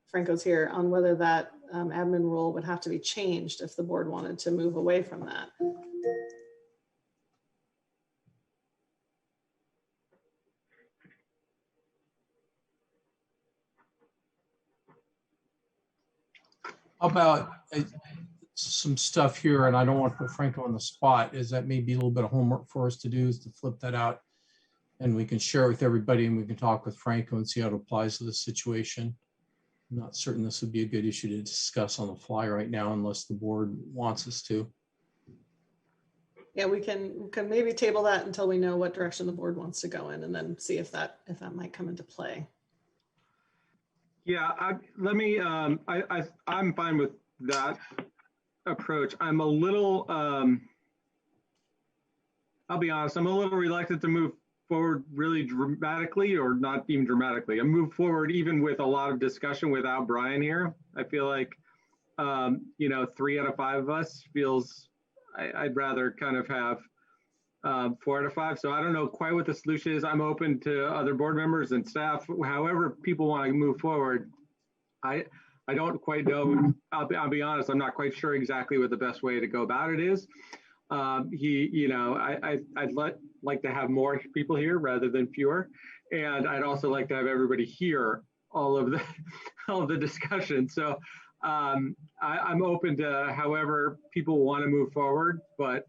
Franco's here, on whether that admin rule would have to be changed if the board wanted to move away from that. About some stuff here, and I don't want to put Franco on the spot, is that maybe a little bit of homework for us to do, is to flip that out and we can share it with everybody and we can talk with Franco and see how it applies to the situation. I'm not certain this would be a good issue to discuss on the fly right now unless the board wants us to. Yeah, we can maybe table that until we know what direction the board wants to go in, and then see if that might come into play. Yeah, I'm fine with that approach. I'm a little, I'll be honest, I'm a little reluctant to move forward really dramatically, or not even dramatically. I move forward even with a lot of discussion without Brian here. I feel like, 3 out of 5 of us feels, I'd rather kind of have 4 out of 5. So I don't know quite what the solution is. I'm open to other board members and staff, however people want to move forward. I don't quite know. I'll be honest. I'm not quite sure exactly what the best way to go about it is. I'd like to have more people here rather than fewer, and I'd also like to have everybody hear all of the discussion. So I'm open to however people want to move forward, but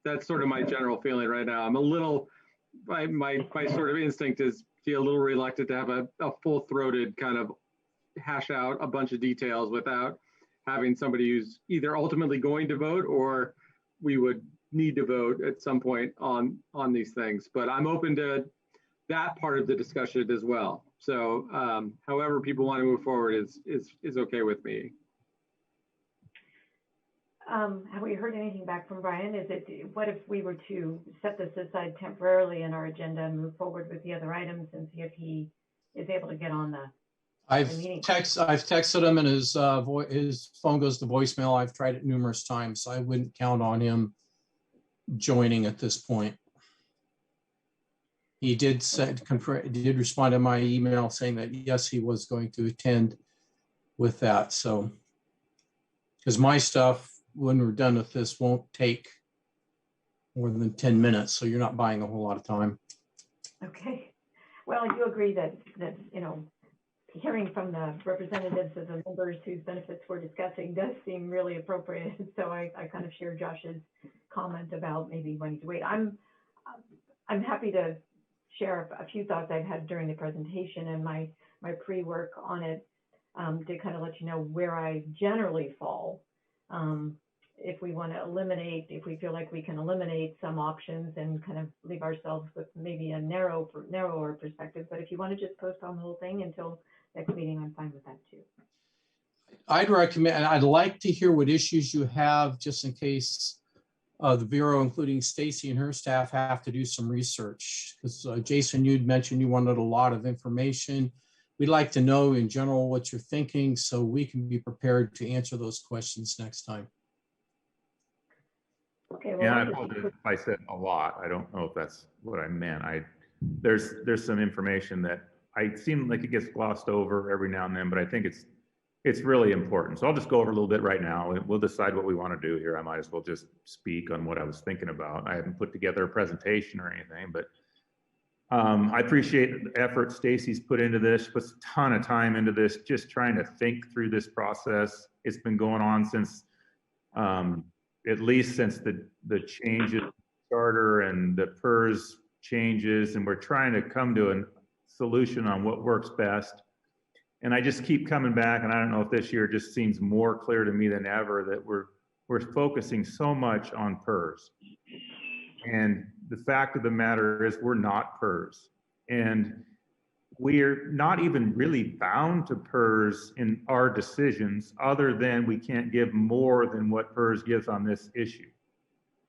that's sort of my general feeling right now. I'm a little, my sort of instinct is feel a little reluctant to have a full-throated kind of hash out a bunch of details without having somebody who's either ultimately going to vote or we would need to vote at some point on these things. But I'm open to that part of the discussion as well. So however people want to move forward is okay with me. Have we heard anything back from Brian? What if we were to set this aside temporarily in our agenda and move forward with the other items and see if he is able to get on the meeting? I've texted him and his phone goes to voicemail. I've tried it numerous times. So I wouldn't count on him joining at this point. He did respond to my email saying that yes, he was going to attend with that. So, because my stuff, when we're done with this, won't take more than 10 minutes. So you're not buying a whole lot of time. Okay. Well, you agree that hearing from the representatives of the members whose benefits we're discussing does seem really appropriate. So I kind of share Josh's comment about maybe wanting to wait. I'm happy to share a few thoughts I've had during the presentation and my pre-work on it to kind of let you know where I generally fall. If we want to eliminate, if we feel like we can eliminate some options and kind of leave ourselves with maybe a narrower perspective. But if you want to just postpone the whole thing until next meeting, I'm fine with that too. I'd recommend, I'd like to hear what issues you have just in case the Bureau, including Stacy and her staff, have to do some research. Because Jason, you'd mentioned you wanted a lot of information. We'd like to know in general what you're thinking so we can be prepared to answer those questions next time. Okay, well, yeah, I apologize if I said a lot. I don't know if that's what I meant. There's some information that I seem like it gets glossed over every now and then, but I think it's really important. So I'll just go over a little bit right now and we'll decide what we want to do here. I might as well just speak on what I was thinking about. I haven't put together a presentation or anything, but I appreciate the effort Stacy's put into this, puts a ton of time into this, just trying to think through this process. It's been going on since, at least since the changes charter and the PERS changes, and we're trying to come to a solution on what works best. And I just keep coming back, and I don't know if this year just seems more clear to me than ever that we're focusing so much on PERS. And the fact of the matter is we're not PERS. And we're not even really bound to PERS in our decisions other than we can't give more than what PERS gives on this issue.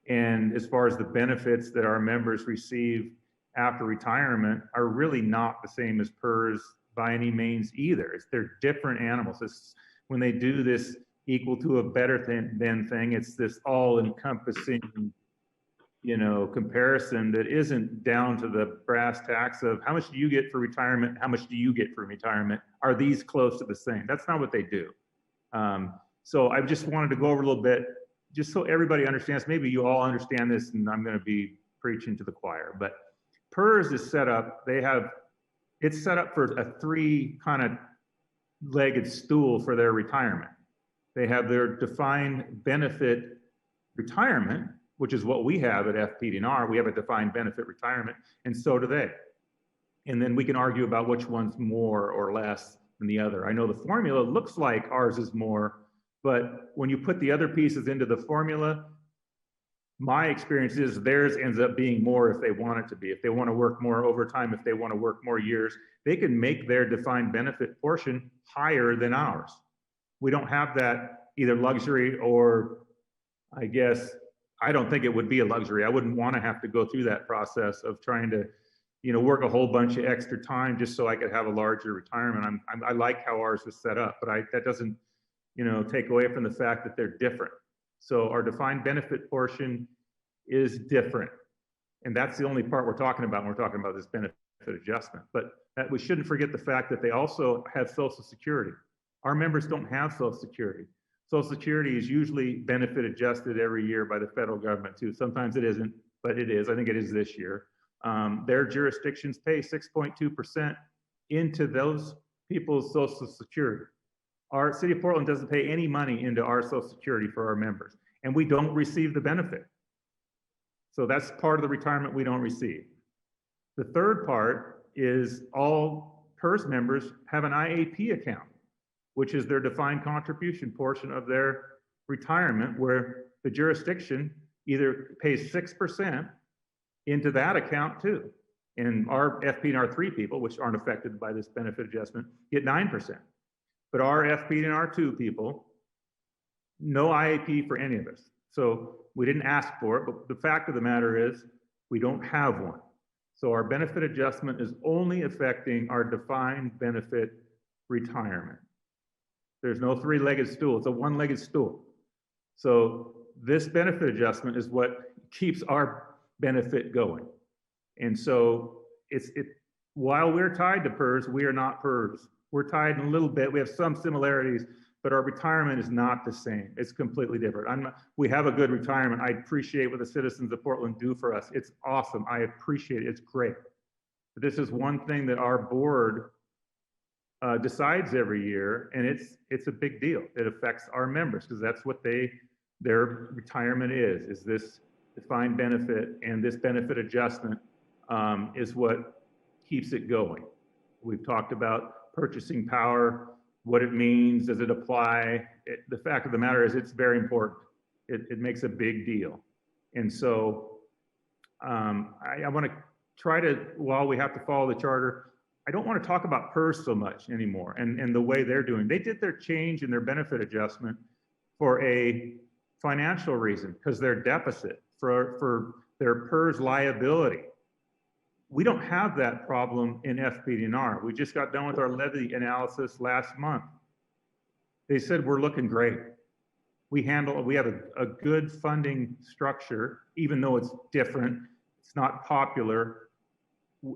And as far as the benefits that our members receive after retirement are really not the same as PERS by any means either. They're different animals. When they do this equal to a better than thing, it's this all-encompassing, comparison that isn't down to the brass tacks of how much do you get for retirement, how much do you get for retirement? Are these close to the same? That's not what they do. So I just wanted to go over a little bit, just so everybody understands. Maybe you all understand this, and I'm going to be preaching to the choir. But PERS is set up. It's set up for a 3 kind of legged stool for their retirement. They have their defined benefit retirement, which is what we have at Fpdr. We have a defined benefit retirement, and so do they. And then we can argue about which one's more or less than the other. I know the formula looks like ours is more, but when you put the other pieces into the formula, my experience is theirs ends up being more if they want it to be. If they want to work more overtime, if they want to work more years, they can make their defined benefit portion higher than ours. We don't have that either luxury, or I guess, I don't think it would be a luxury. I wouldn't want to have to go through that process of trying to, work a whole bunch of extra time just so I could have a larger retirement. I like how ours is set up, but that doesn't, take away from the fact that they're different. So our defined benefit portion is different. And that's the only part we're talking about when we're talking about this benefit adjustment. But we shouldn't forget the fact that they also have Social Security. Our members don't have Social Security. Social Security is usually benefit adjusted every year by the federal government too. Sometimes it isn't, but it is. I think it is this year. Their jurisdictions pay 6.2% into those people's Social Security. Our City of Portland doesn't pay any money into our Social Security for our members, and we don't receive the benefit. So that's part of the retirement we don't receive. The third part is all PERS members have an IAP account, which is their defined contribution portion of their retirement, where the jurisdiction either pays 6% into that account too. And our FPDR 3 people, which aren't affected by this benefit adjustment, get 9%. But our FPDR 2 people, no IAP for any of us. So we didn't ask for it, but the fact of the matter is we don't have one. So our benefit adjustment is only affecting our defined benefit retirement. There's no 3-legged stool, it's a 1-legged stool. So this benefit adjustment is what keeps our benefit going. And so while we're tied to PERS, we are not PERS. We're tied in a little bit, we have some similarities, but our retirement is not the same. It's completely different. We have a good retirement. I appreciate what the citizens of Portland do for us. It's awesome, I appreciate it, it's great. But this is one thing that our board decides every year, and it's a big deal. It affects our members because that's what their retirement is this defined benefit, and this benefit adjustment is what keeps it going. We've talked about purchasing power, what it means, does it apply? The fact of the matter is it's very important. It makes a big deal. And so I want to try to, while we have to follow the charter, I don't want to talk about PERS so much anymore and the way they're doing. They did their change in their benefit adjustment for a financial reason, because their deficit for their PERS liability. We don't have that problem in Fpdr. We just got done with our levy analysis last month. They said we're looking great. We have a good funding structure, even though it's different, it's not popular,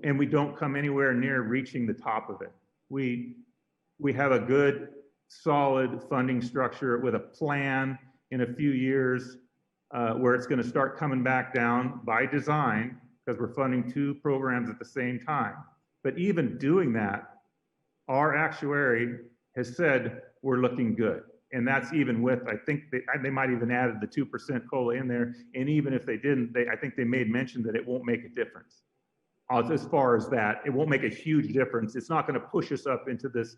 and we don't come anywhere near reaching the top of it. We have a good, solid funding structure with a plan in a few years where it's going to start coming back down by design, because we're funding 2 programs at the same time. But even doing that, our actuary has said we're looking good. And that's even with, I think they might even added the 2% COLA in there. And even if they didn't, I think they made mention that it won't make a difference. As far as that, it won't make a huge difference. It's not going to push us up into this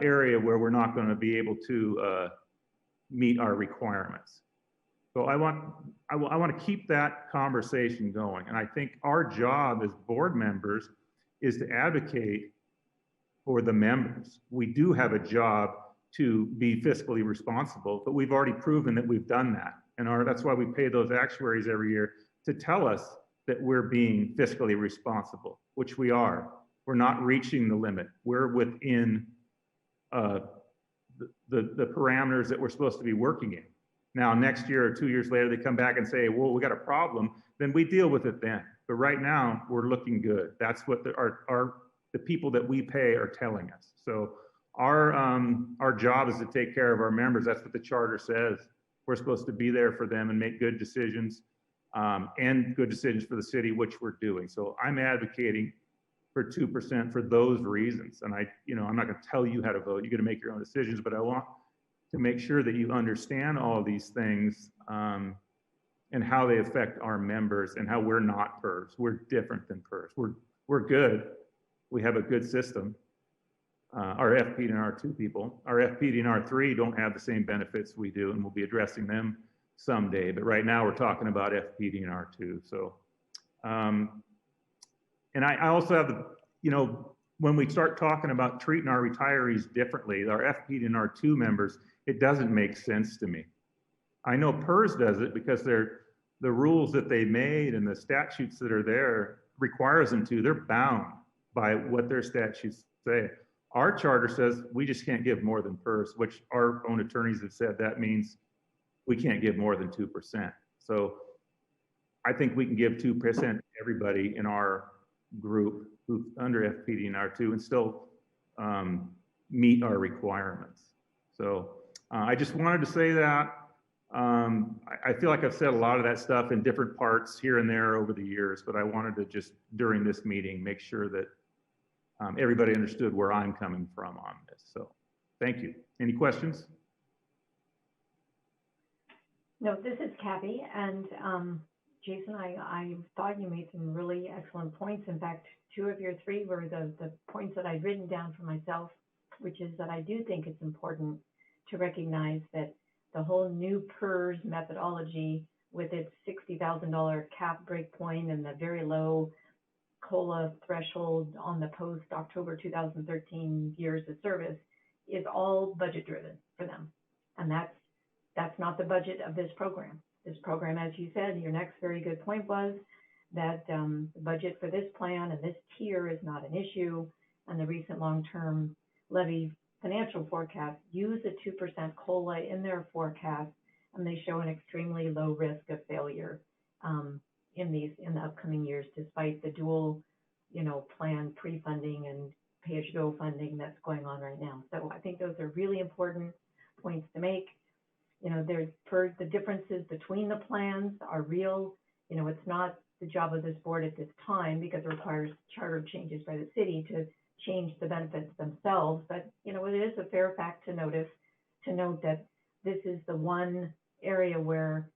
area where we're not going to be able to meet our requirements. So I want to keep that conversation going. And I think our job as board members is to advocate for the members. We do have a job to be fiscally responsible, but we've already proven that we've done that. And that's why we pay those actuaries every year to tell us that we're being fiscally responsible, which we are. We're not reaching the limit. We're within the parameters that we're supposed to be working in. Now, next year or 2 years later, they come back and say, well, we got a problem, then we deal with it then. But right now, we're looking good. That's what the people that we pay are telling us. So our job is to take care of our members. That's what the charter says. We're supposed to be there for them and make good decisions, and good decisions for the city, which we're doing. So I'm advocating for 2% for those reasons. And I'm not going to tell you how to vote. You're going to make your own decisions, but I want to make sure that you understand all these things, and how they affect our members and how we're not PERS. We're different than PERS. We're good. We have a good system. Our FPD and R2 people, our FPD and R3 don't have the same benefits we do, and we'll be addressing them someday. But right now we're talking about FPD and R2. So, and I also have when we start talking about treating our retirees differently, our FPD and R2 members, it doesn't make sense to me. I know PERS does it because the rules that they made and the statutes that are there requires them to. They're bound by what their statutes say. Our charter says we just can't give more than PERS, which our own attorneys have said that means we can't give more than 2%. So I think we can give 2% to everybody in our group who's under FPD and R2 and still meet our requirements. So I just wanted to say that. I feel like I've said a lot of that stuff in different parts here and there over the years, but I wanted to just, during this meeting, make sure that everybody understood where I'm coming from on this. So thank you. Any questions? No, this is Kathy, and Jason, I thought you made some really excellent points. In fact, 2 of your 3 were the points that I'd written down for myself, which is that I do think it's important to recognize that the whole new PERS methodology with its $60,000 cap break point and the very low COLA threshold on the post-October 2013 years of service is all budget driven for them. And that's not the budget of this program. This program, as you said, your next very good point was that the budget for this plan and this tier is not an issue. And the recent long-term levy financial forecast use a 2% COLA in their forecast, and they show an extremely low risk of failure in the upcoming years, despite the dual, plan pre-funding and pay-as-you-go funding that's going on right now. So I think those are really important points to make. The differences between the plans are real. It's not the job of this board at this time because it requires charter changes by the city to change the benefits themselves. But, it is a fair fact to note that this is the one area where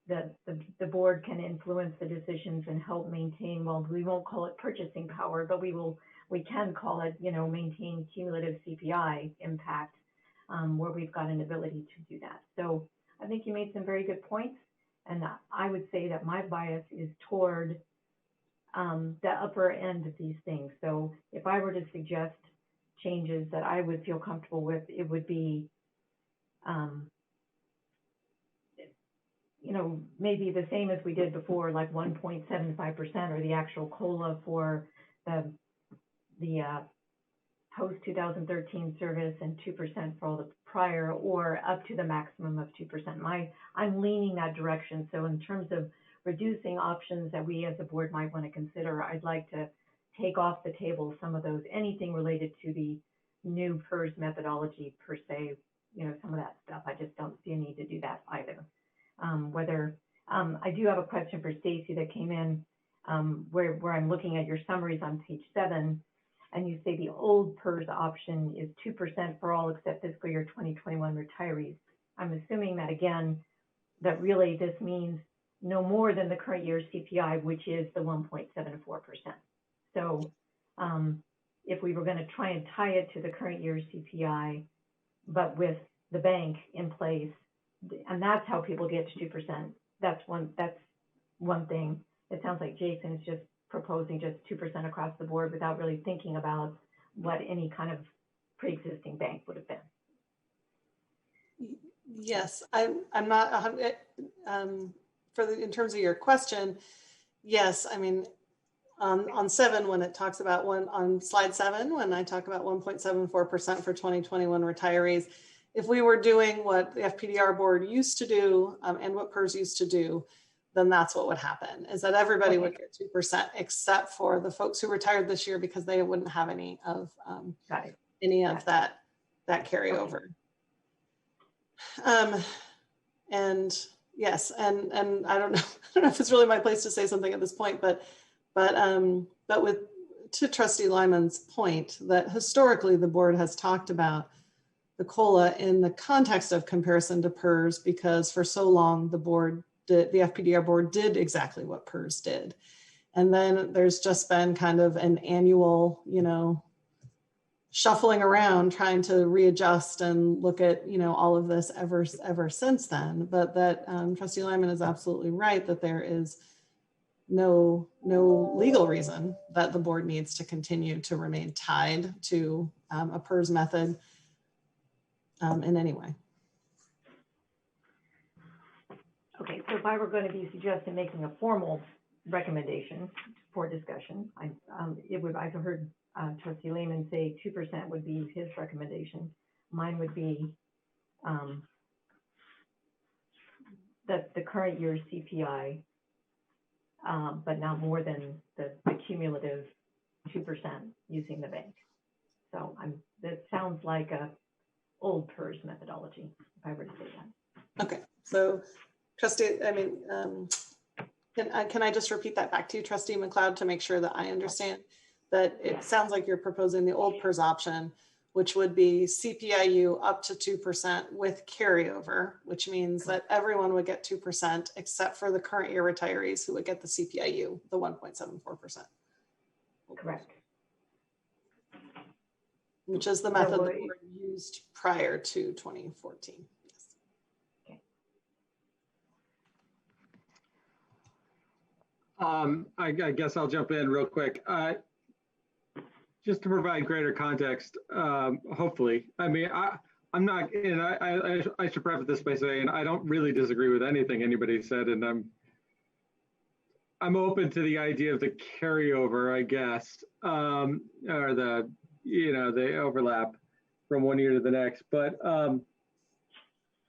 the board can influence the decisions and help maintain, well, we won't call it purchasing power, but we can call it, maintain cumulative CPI impact, where we've got an ability to do that. So I think you made some very good points. And I would say that my bias is toward the upper end of these things. So if I were to suggest changes that I would feel comfortable with, it would be, maybe the same as we did before, like 1.75% or the actual COLA for the post-2013 service and 2% for all the prior, or up to the maximum of 2%. I'm leaning that direction. So in terms of reducing options that we as a board might want to consider, I'd like to take off the table some of those, anything related to the new PERS methodology per se, some of that stuff. I just don't see a need to do that either. I do have a question for Stacy that came in, where I'm looking at your summaries on page 7, and you say the old PERS option is 2% for all except fiscal year 2021 retirees. I'm assuming that, again, that really this means no more than the current year's CPI, which is the 1.74%. So if we were going to try and tie it to the current year's CPI, but with the bank in place, and that's how people get to 2%. That's one thing. It sounds like Jason is just proposing just 2% across the board without really thinking about what any kind of pre-existing bank would have been. Yes, I'm not in terms of your question, yes, I mean, on 7, when it talks about on slide 7, when I talk about 1.74% for 2021 retirees, if we were doing what the FPDR board used to do and what PERS used to do, then that's what would happen, is that everybody would get 2% except for the folks who retired this year, because they wouldn't have any of that carryover. And yes, and I don't know if it's really my place to say something at this point, but to Trustee Lyman's point, that historically the board has talked about the COLA in the context of comparison to PERS, because for so long the FPDR board did exactly what PERS did. And then there's just been kind of an annual, shuffling around, trying to readjust and look at, all of this ever since then. But that Trustee Lyman is absolutely right, that there is no legal reason that the board needs to continue to remain tied to a PERS method in any way. Okay, so if I were going to be suggesting making a formal recommendation for discussion, I've heard Trustee Lehman say 2% would be his recommendation. Mine would be that the current year's CPI, but not more than the cumulative 2% using the bank. So that sounds like a old PERS methodology, if I were to say that. Okay, so Trustee, can I just repeat that back to you, Trustee McLeod, to make sure that I understand? That it sounds like you're proposing the old PERS option, which would be CPIU up to 2% with carryover, which means that everyone would get 2% except for the current year retirees, who would get the CPIU, the 1.74%. Correct. Which is the method that we used prior to 2014. Yes. Okay. I guess I'll jump in real quick. Just to provide greater context, hopefully. I mean, I'm not, and I should preface this by saying I don't really disagree with anything anybody said, and I'm open to the idea of the carryover, I guess, or the overlap from one year to the next. But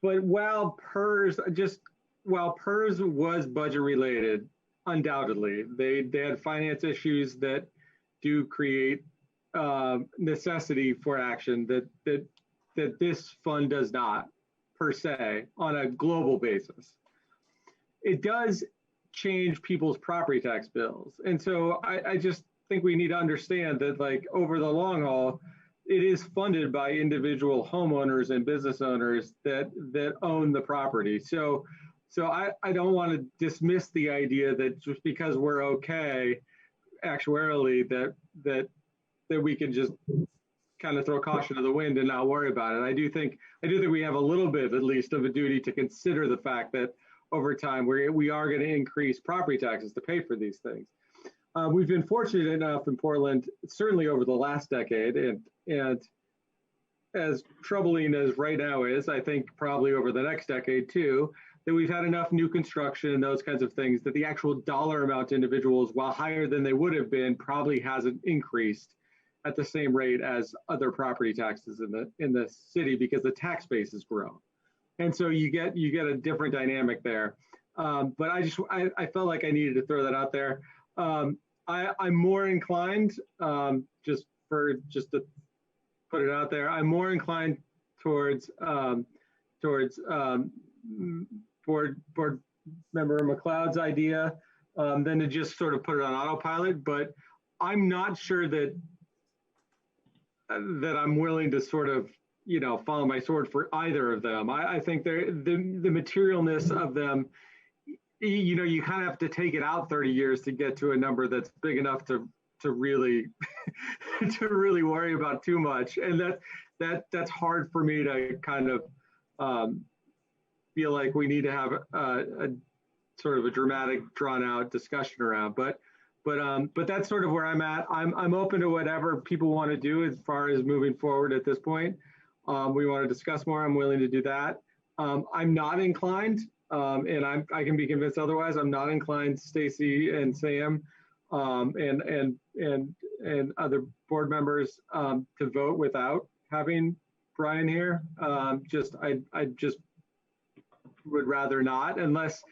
while PERS was budget related, undoubtedly, they had finance issues that do create necessity for action that this fund does not, per se, on a global basis. It does change people's property tax bills. And so I just think we need to understand that, like, over the long haul, it is funded by individual homeowners and business owners that own the property. So I don't want to dismiss the idea that just because we're okay actuarially that we can just kind of throw caution to the wind and not worry about it. I do think we have a little bit, at least, of a duty to consider the fact that over time we are going to increase property taxes to pay for these things. We've been fortunate enough in Portland, certainly over the last decade, and as troubling as right now is, I think probably over the next decade too, that we've had enough new construction and those kinds of things that the actual dollar amount to individuals, while higher than they would have been, probably hasn't increased at the same rate as other property taxes in the city, because the tax base has grown. And so you get a different dynamic there. But I felt like I needed to throw that out there. I'm more inclined, just to put it out there, I'm more inclined towards board member McLeod's idea than to just sort of put it on autopilot. But I'm not sure that I'm willing to sort of, follow my sword for either of them. I think the materialness of them, you kind of have to take it out 30 years to get to a number that's big enough to really to really worry about too much. And that's hard for me to kind of feel like we need to have a sort of a dramatic, drawn out discussion around. But that's sort of where I'm at. I'm open to whatever people want to do as far as moving forward at this point. We want to discuss more. I'm willing to do that. I'm not inclined and I can be convinced otherwise. I'm not inclined, Stacy and Sam, and other board members, to vote without having Brian here. I just would rather not, unless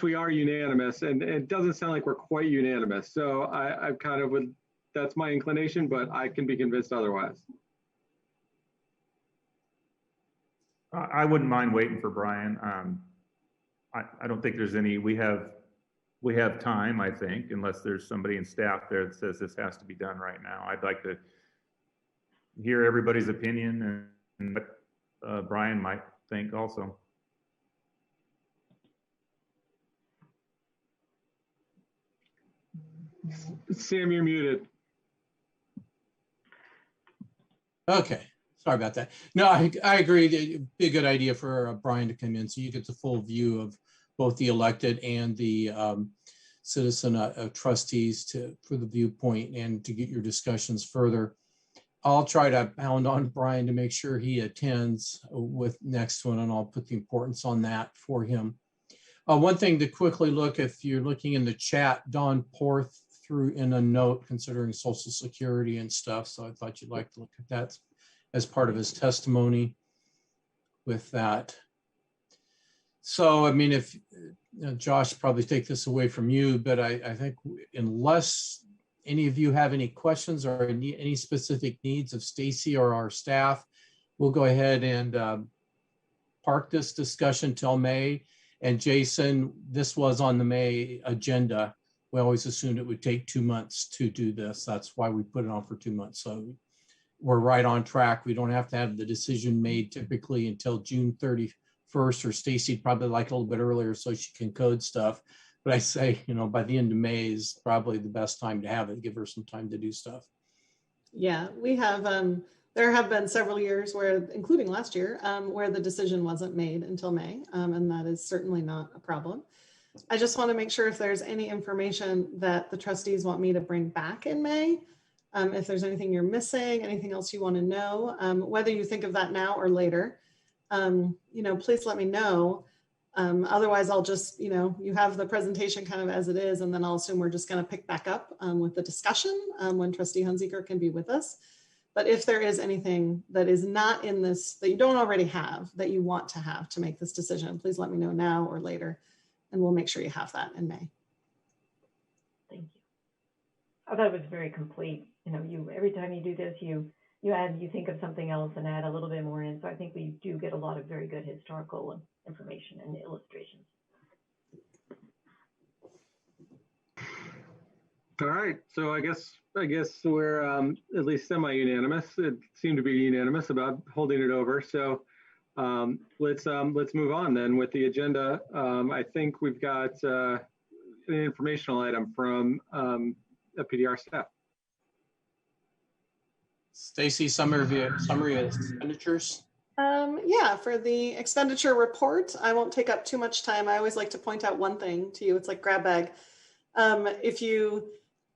we are unanimous, and it doesn't sound like we're quite unanimous. So I kind of would, that's my inclination, but I can be convinced otherwise. I wouldn't mind waiting for Brian. I don't think there's any, we have time, I think, unless there's somebody in staff there that says this has to be done right now. I'd like to hear everybody's opinion and what Brian might think also. Sam, you're muted. Okay, sorry about that. No, I agree. It'd be a good idea for Brian to come in so you get the full view of both the elected and the citizen trustees for the viewpoint and to get your discussions further. I'll try to pound on Brian to make sure he attends with next one, and I'll put the importance on that for him. One thing to quickly look, if you're looking in the chat, Don Porth threw in a note considering Social Security and stuff. So I thought you'd like to look at that as part of his testimony with that. So, I mean, if Josh probably take this away from you, but I think unless any of you have any questions or any specific needs of Stacy or our staff, we'll go ahead and park this discussion till May. And Jason, this was on the May agenda. We always assumed it would take 2 months to do this. That's why we put it on for 2 months. So we're right on track. We don't have to have the decision made typically until June 31st, or Stacy'd probably like a little bit earlier so she can code stuff. But I say, by the end of May is probably the best time to have it, give her some time to do stuff. Yeah, we have, there have been several years where, including last year, where the decision wasn't made until May, and that is certainly not a problem. I just want to make sure if there's any information that the trustees want me to bring back in May, if there's anything you're missing, anything else you want to know, whether you think of that now or later, please let me know. Otherwise, I'll just, you have the presentation kind of as it is, and then I'll assume we're just going to pick back up with the discussion when Trustee Hunziker can be with us. But if there is anything that is not in this, that you don't already have, that you want to have to make this decision, please let me know now or later, and we'll make sure you have that in May. Thank you. I thought it was very complete. Every time you do this, you think of something else and add a little bit more in. So I think we do get a lot of very good historical information and illustrations. All right, so I guess we're at least semi-unanimous. It seemed to be unanimous about holding it over. So let's move on then with the agenda. I think we've got an informational item from Fpdr staff. Stacy, summary of expenditures. Yeah, for the expenditure report, I won't take up too much time. I always like to point out one thing to you. It's like grab bag.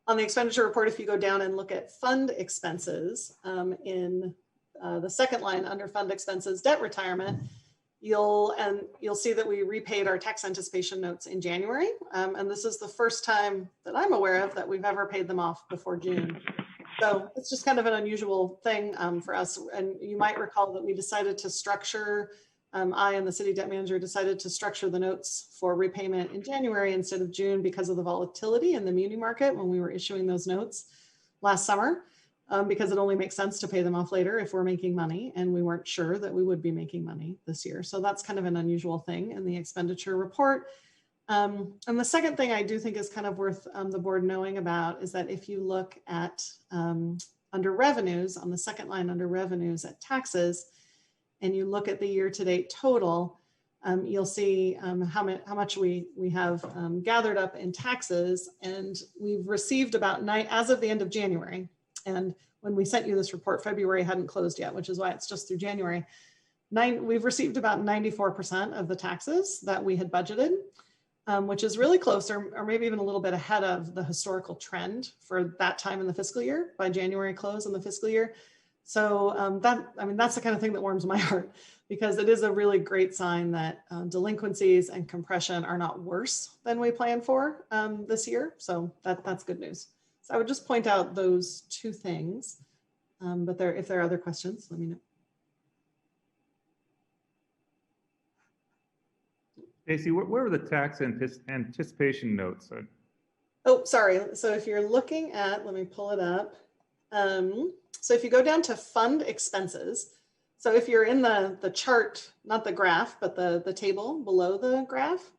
On the expenditure report, if you go down and look at fund expenses in the second line under fund expenses, debt retirement, you'll see that we repaid our tax anticipation notes in January. And this is the first time that I'm aware of that we've ever paid them off before June. So it's just kind of an unusual thing for us. And you might recall that we decided to structure, I and the city debt manager decided to structure the notes for repayment in January instead of June because of the volatility in the muni market when we were issuing those notes last summer, because it only makes sense to pay them off later if we're making money, and we weren't sure that we would be making money this year. So that's kind of an unusual thing in the expenditure report. And the second thing I do think is kind of worth the board knowing about is that if you look at under revenues, on the second line under revenues at taxes, and you look at the year-to-date total, you'll see how much we have gathered up in taxes, and we've received about as of the end of January. And when we sent you this report, February hadn't closed yet, which is why it's just through January. We've received about 94% of the taxes that we had budgeted, which is really close, or maybe even a little bit ahead of the historical trend for that time in the fiscal year, by January close in the fiscal year. So that's the kind of thing that warms my heart, because it is a really great sign that delinquencies and compression are not worse than we planned for this year. So that's good news. So I would just point out those two things. But if there are other questions, let me know. Stacy, where were the tax anticipation notes? Oh, sorry. So if you're looking at, let me pull it up. So if you go down to fund expenses, so if you're in the chart, not the graph, but the table below the graph,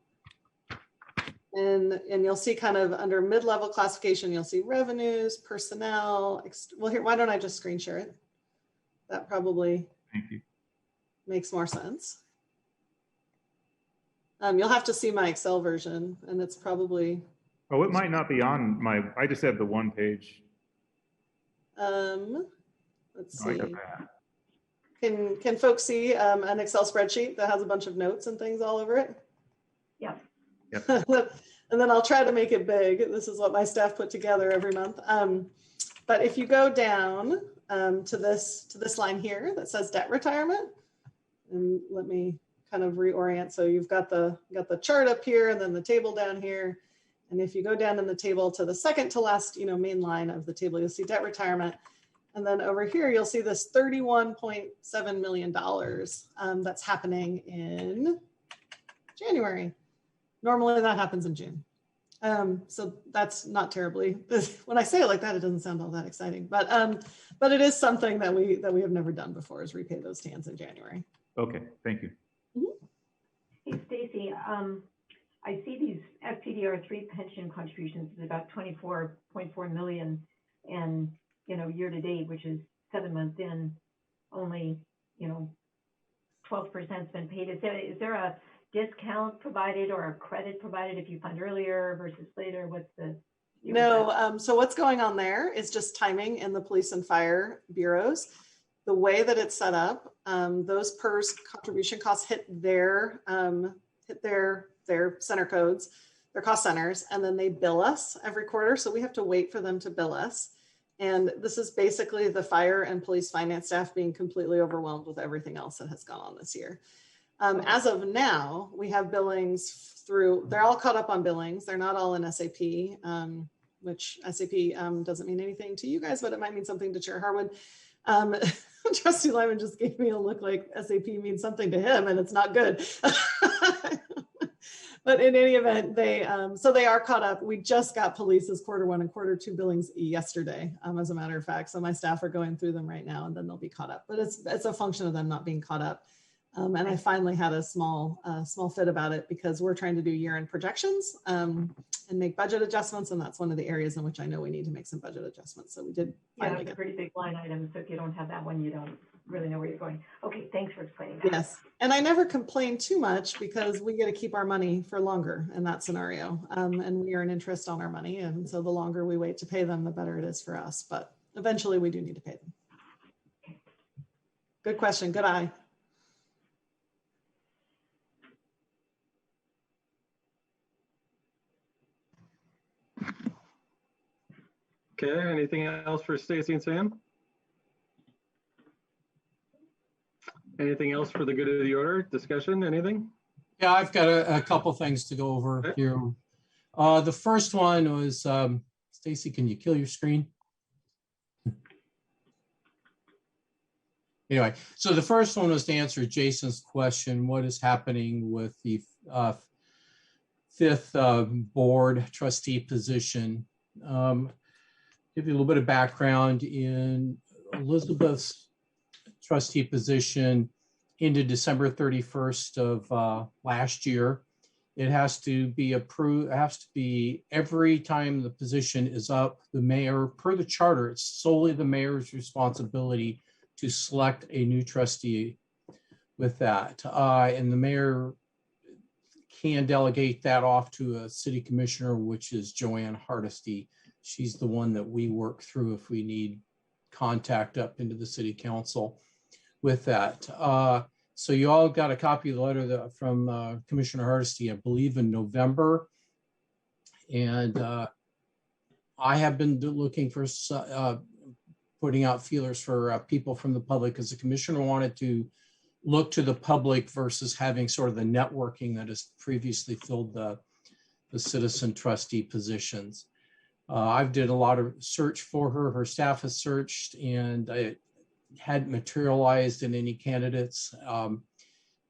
and you'll see kind of under mid-level classification, you'll see revenues, personnel. Well, here, why don't I just screen share it? That probably makes more sense. You'll have to see my Excel version, and it's probably. Oh, it might not be on my, I just have the one page. Let's see. Can folks see an Excel spreadsheet that has a bunch of notes and things all over it? Yeah. Yep. And then I'll try to make it big. This is what my staff put together every month. But if you go down to this line here that says debt retirement, and let me kind of reorient. So you've got the chart up here and then the table down here. And if you go down in the table to the second to last, main line of the table, you'll see debt retirement. And then over here, you'll see this $31.7 million that's happening in January. Normally that happens in June. So that's not terribly, when I say it like that, it doesn't sound all that exciting, but it is something that we have never done before, is repay those TANs in January. Okay, thank you. Hey, Stacy, I see these Fpdr 3 pension contributions is about 24.4 million, and year to date, which is 7 months in, only 12%'s been paid. Is there a discount provided or a credit provided if you fund earlier versus later? What's the No, so what's going on there is just timing in the police and fire bureaus. The way that it's set up, those PERS contribution costs hit their center codes, their cost centers, and then they bill us every quarter. So we have to wait for them to bill us. And this is basically the fire and police finance staff being completely overwhelmed with everything else that has gone on this year. As of now, we have billings they're all caught up on billings. They're not all in SAP, which SAP doesn't mean anything to you guys, but it might mean something to Chair Harwood. Trustee Lyman just gave me a look like SAP means something to him, and it's not good. But in any event, they are caught up. We just got police's Q1 and Q2 billings yesterday, as a matter of fact. So my staff are going through them right now, and then they'll be caught up. But it's a function of them not being caught up. And I finally had a small fit about it, because we're trying to do year-end projections and make budget adjustments, and that's one of the areas in which I know we need to make some budget adjustments. So we did finally it's a pretty big line item. So if you don't have that one, you don't really know where you're going. Okay, thanks for explaining that. Yes, and I never complain too much, because we get to keep our money for longer in that scenario, and we earn interest on our money, and so the longer we wait to pay them, the better it is for us. But eventually, we do need to pay them. Good question. Good eye. Okay, anything else for Stacy and Sam? Anything else for the good of the order? Discussion, anything? Yeah, I've got a couple things to go over here. The first one was, Stacy, can you kill your screen? Anyway, so the first one was to answer Jason's question, what is happening with the fifth board trustee position? Give you a little bit of background. In Elizabeth's trustee position ended December 31st of last year. It has to be approved, it has to be every time the position is up, the mayor, per the charter, it's solely the mayor's responsibility to select a new trustee with that. And the mayor can delegate that off to a city commissioner, which is Joanne Hardesty. She's the one that we work through if we need contact up into the city council with that. So you all got a copy of the letter from Commissioner Hardesty, I believe in November. And I have been looking for putting out feelers for people from the public, because the commissioner wanted to look to the public versus having sort of the networking that has previously filled the citizen trustee positions. I've did a lot of search for her. Her staff has searched, and it hadn't materialized in any candidates.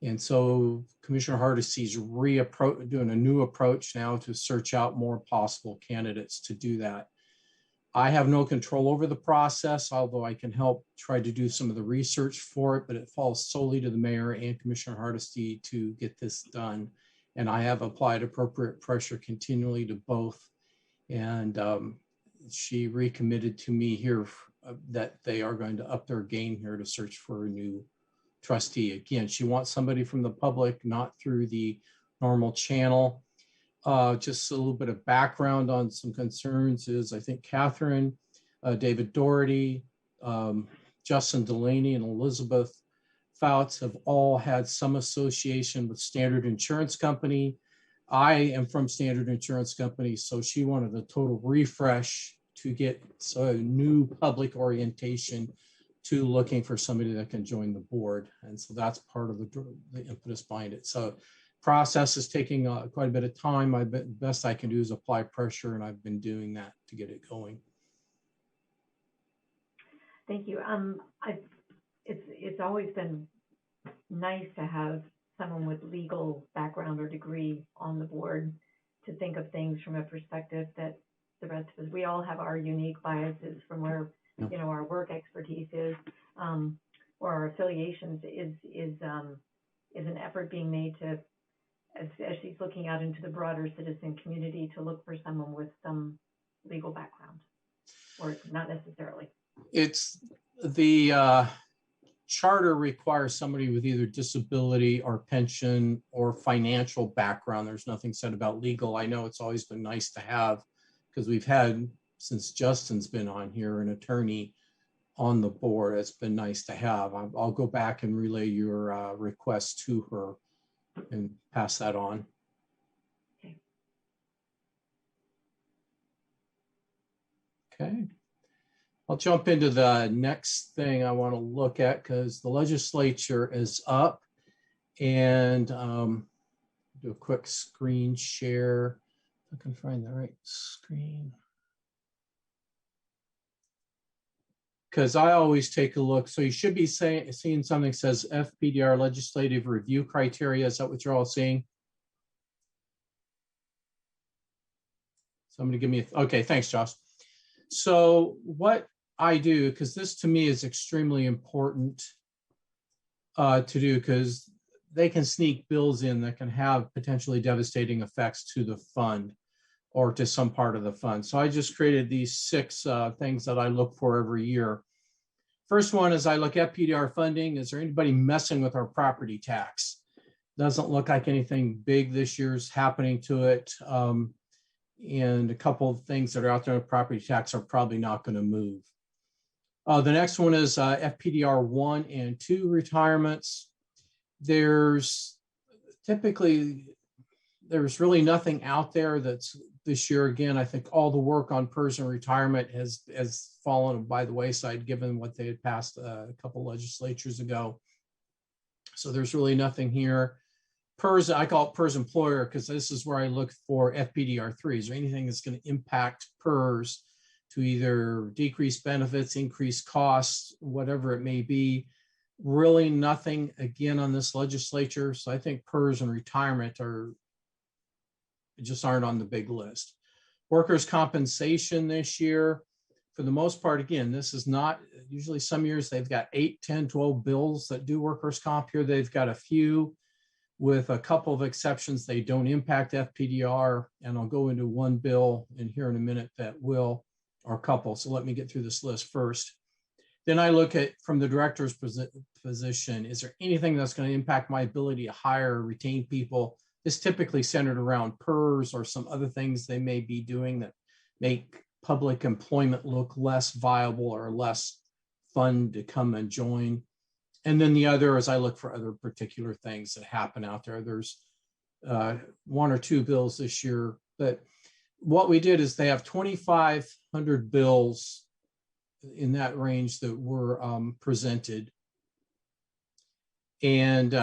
And so Commissioner Hardesty's doing a new approach now to search out more possible candidates to do that. I have no control over the process, although I can help try to do some of the research for it, but it falls solely to the mayor and Commissioner Hardesty to get this done. And I have applied appropriate pressure continually to both. And she recommitted to me here that they are going to up their game here to search for a new trustee. Again, she wants somebody from the public, not through the normal channel. Just a little bit of background on some concerns is, I think Catherine, David Doherty, Justin Delaney, and Elizabeth Fouts have all had some association with Standard Insurance Company. I am from Standard Insurance Company, so she wanted a total refresh to get a new public orientation to looking for somebody that can join the board. And so that's part of the impetus behind it. So process is taking quite a bit of time. Best I can do is apply pressure, and I've been doing that to get it going. Thank you. It's always been nice to have someone with legal background or degree on the board to think of things from a perspective that the rest of us, we all have our unique biases from where, you know, our work expertise is, or our affiliations is an effort being made to, as she's looking out into the broader citizen community, to look for someone with some legal background, or not necessarily. It's the charter requires somebody with either disability or pension or financial background. There's nothing said about legal. I know it's always been nice to have, because we've had, since Justin's been on here, an attorney on the board. It's been nice to have. I'll go back and relay your request to her and pass that on. Okay. I'll jump into the next thing I want to look at, because the legislature is up, and do a quick screen share. If I can find the right screen. Because I always take a look. So you should be seeing something that says Fpdr legislative review criteria. Is that what you're all seeing? Somebody give me okay, thanks, Josh. So what I do, because this to me is extremely important to do, because they can sneak bills in that can have potentially devastating effects to the fund or to some part of the fund. So I just created these 6 things that I look for every year. First one is I look at Fpdr funding. Is there anybody messing with our property tax? Doesn't look like anything big this year's happening to it. And a couple of things that are out there with property tax are probably not going to move. The next one is Fpdr 1 and 2 retirements. There's really nothing out there that's this year. Again, I think all the work on PERS and retirement has fallen by the wayside, given what they had passed a couple legislatures ago. So there's really nothing here. PERS, I call it PERS employer, because this is where I look for Fpdr 3. Is there anything that's going to impact PERS to either decrease benefits, increase costs, whatever it may be? Really nothing, again, on this legislature. So I think PERS and retirement just aren't on the big list. Workers' compensation this year, for the most part, again, this is not, usually some years they've got 8, 10, 12 bills that do workers' comp. Here they've got a few. With a couple of exceptions, they don't impact Fpdr, and I'll go into one bill in here in a minute that will, or a couple. So let me get through this list first. Then I look at, from the director's position, is there anything that's going to impact my ability to hire or retain people? It's typically centered around PERS or some other things they may be doing that make public employment look less viable or less fun to come and join. And then the other is I look for other particular things that happen out there. There's 1 or 2 bills this year, but what we did is they have 2,500 bills in that range that were presented. And see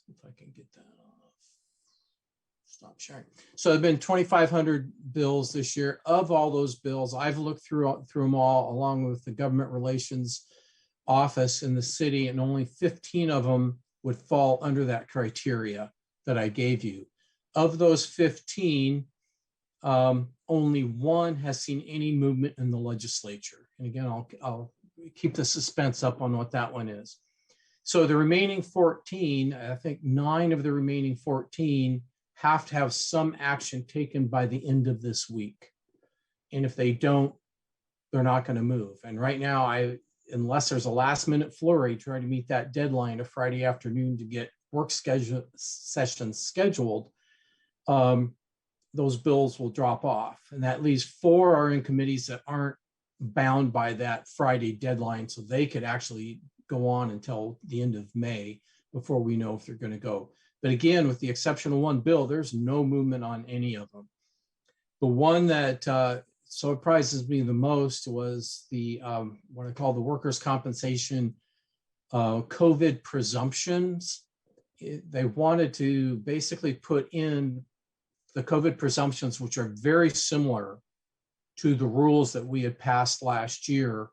if I can get that off. Stop sharing. So there have been 2,500 bills this year. Of all those bills, I've looked through them all, along with the government relations office in the city, and only 15 of them would fall under that criteria that I gave you. Of those 15, only one has seen any movement in the legislature. And again, I'll keep the suspense up on what that one is. So the remaining 14, I think 9 of the remaining 14 have to have some action taken by the end of this week. And if they don't, they're not going to move. And right now, unless there's a last minute flurry trying to meet that deadline of Friday afternoon to get work sessions scheduled, those bills will drop off. And that leaves 4 are in committees that aren't bound by that Friday deadline, so they could actually go on until the end of May before we know if they're going to go. But again, with the exception of one bill, there's no movement on any of them. The one that surprises me the most was the what I call the workers' compensation COVID presumptions. They wanted to basically put in the COVID presumptions, which are very similar to the rules that we had passed last year,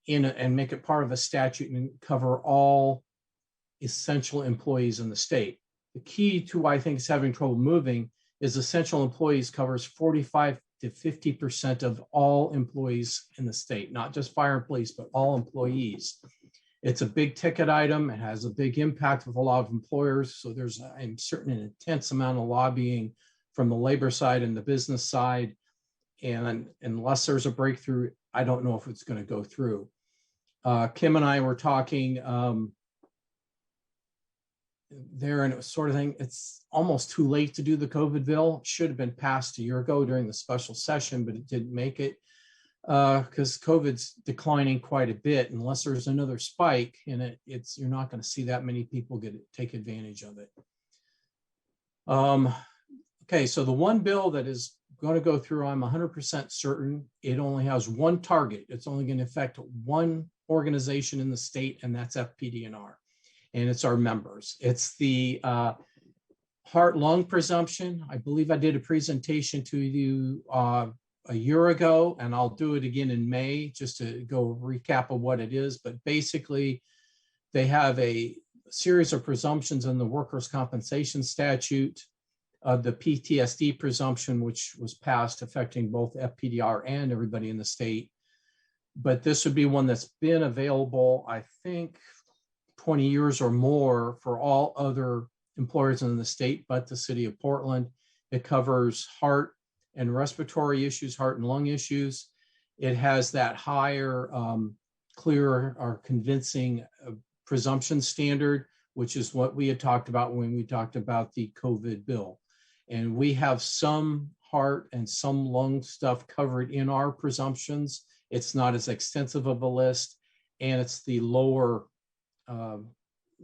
and make it part of a statute and cover all essential employees in the state. The key to why I think it's having trouble moving is essential employees covers 45 to 50% of all employees in the state, not just fire and police, but all employees. It's a big ticket item. It has a big impact with a lot of employers. So there's, I'm certain, an intense amount of lobbying from the labor side and the business side. And unless there's a breakthrough, I don't know if it's going to go through. Kim and I were talking there, and it was sort of thing, it's almost too late to do the COVID bill. It should have been passed a year ago during the special session, but it didn't make it because COVID's declining quite a bit. Unless there's another spike in it, you're not going to see that many people take advantage of it. Okay, so the one bill that is going to go through, I'm 100% certain, it only has one target. It's only going to affect one organization in the state, and that's Fpdr. And it's our members. It's the heart-lung presumption. I believe I did a presentation to you a year ago, and I'll do it again in May just to go recap of what it is. But basically, they have a series of presumptions in the workers' compensation statute, the PTSD presumption, which was passed affecting both Fpdr and everybody in the state. But this would be one that's been available, I think, 20 years or more for all other employers in the state, but the city of Portland. It covers heart and respiratory issues, heart and lung issues. It has that higher, clear or convincing presumption standard, which is what we had talked about when we talked about the COVID bill. And we have some heart and some lung stuff covered in our presumptions. It's not as extensive of a list, and it's the lower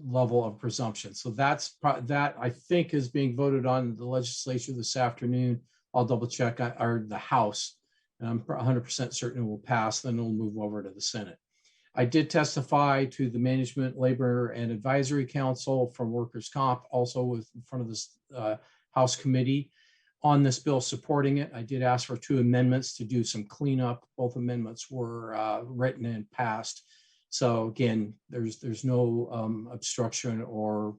level of presumption. So that I think is being voted on in the legislature this afternoon. I'll double check, or the House, and I'm 100% certain it will pass, then it'll move over to the Senate. I did testify to the Management, Labor, and Advisory Council from Workers' Comp, also in front of this House committee on this bill supporting it. I did ask for 2 amendments to do some cleanup. Both amendments were written and passed. So again, there's no obstruction or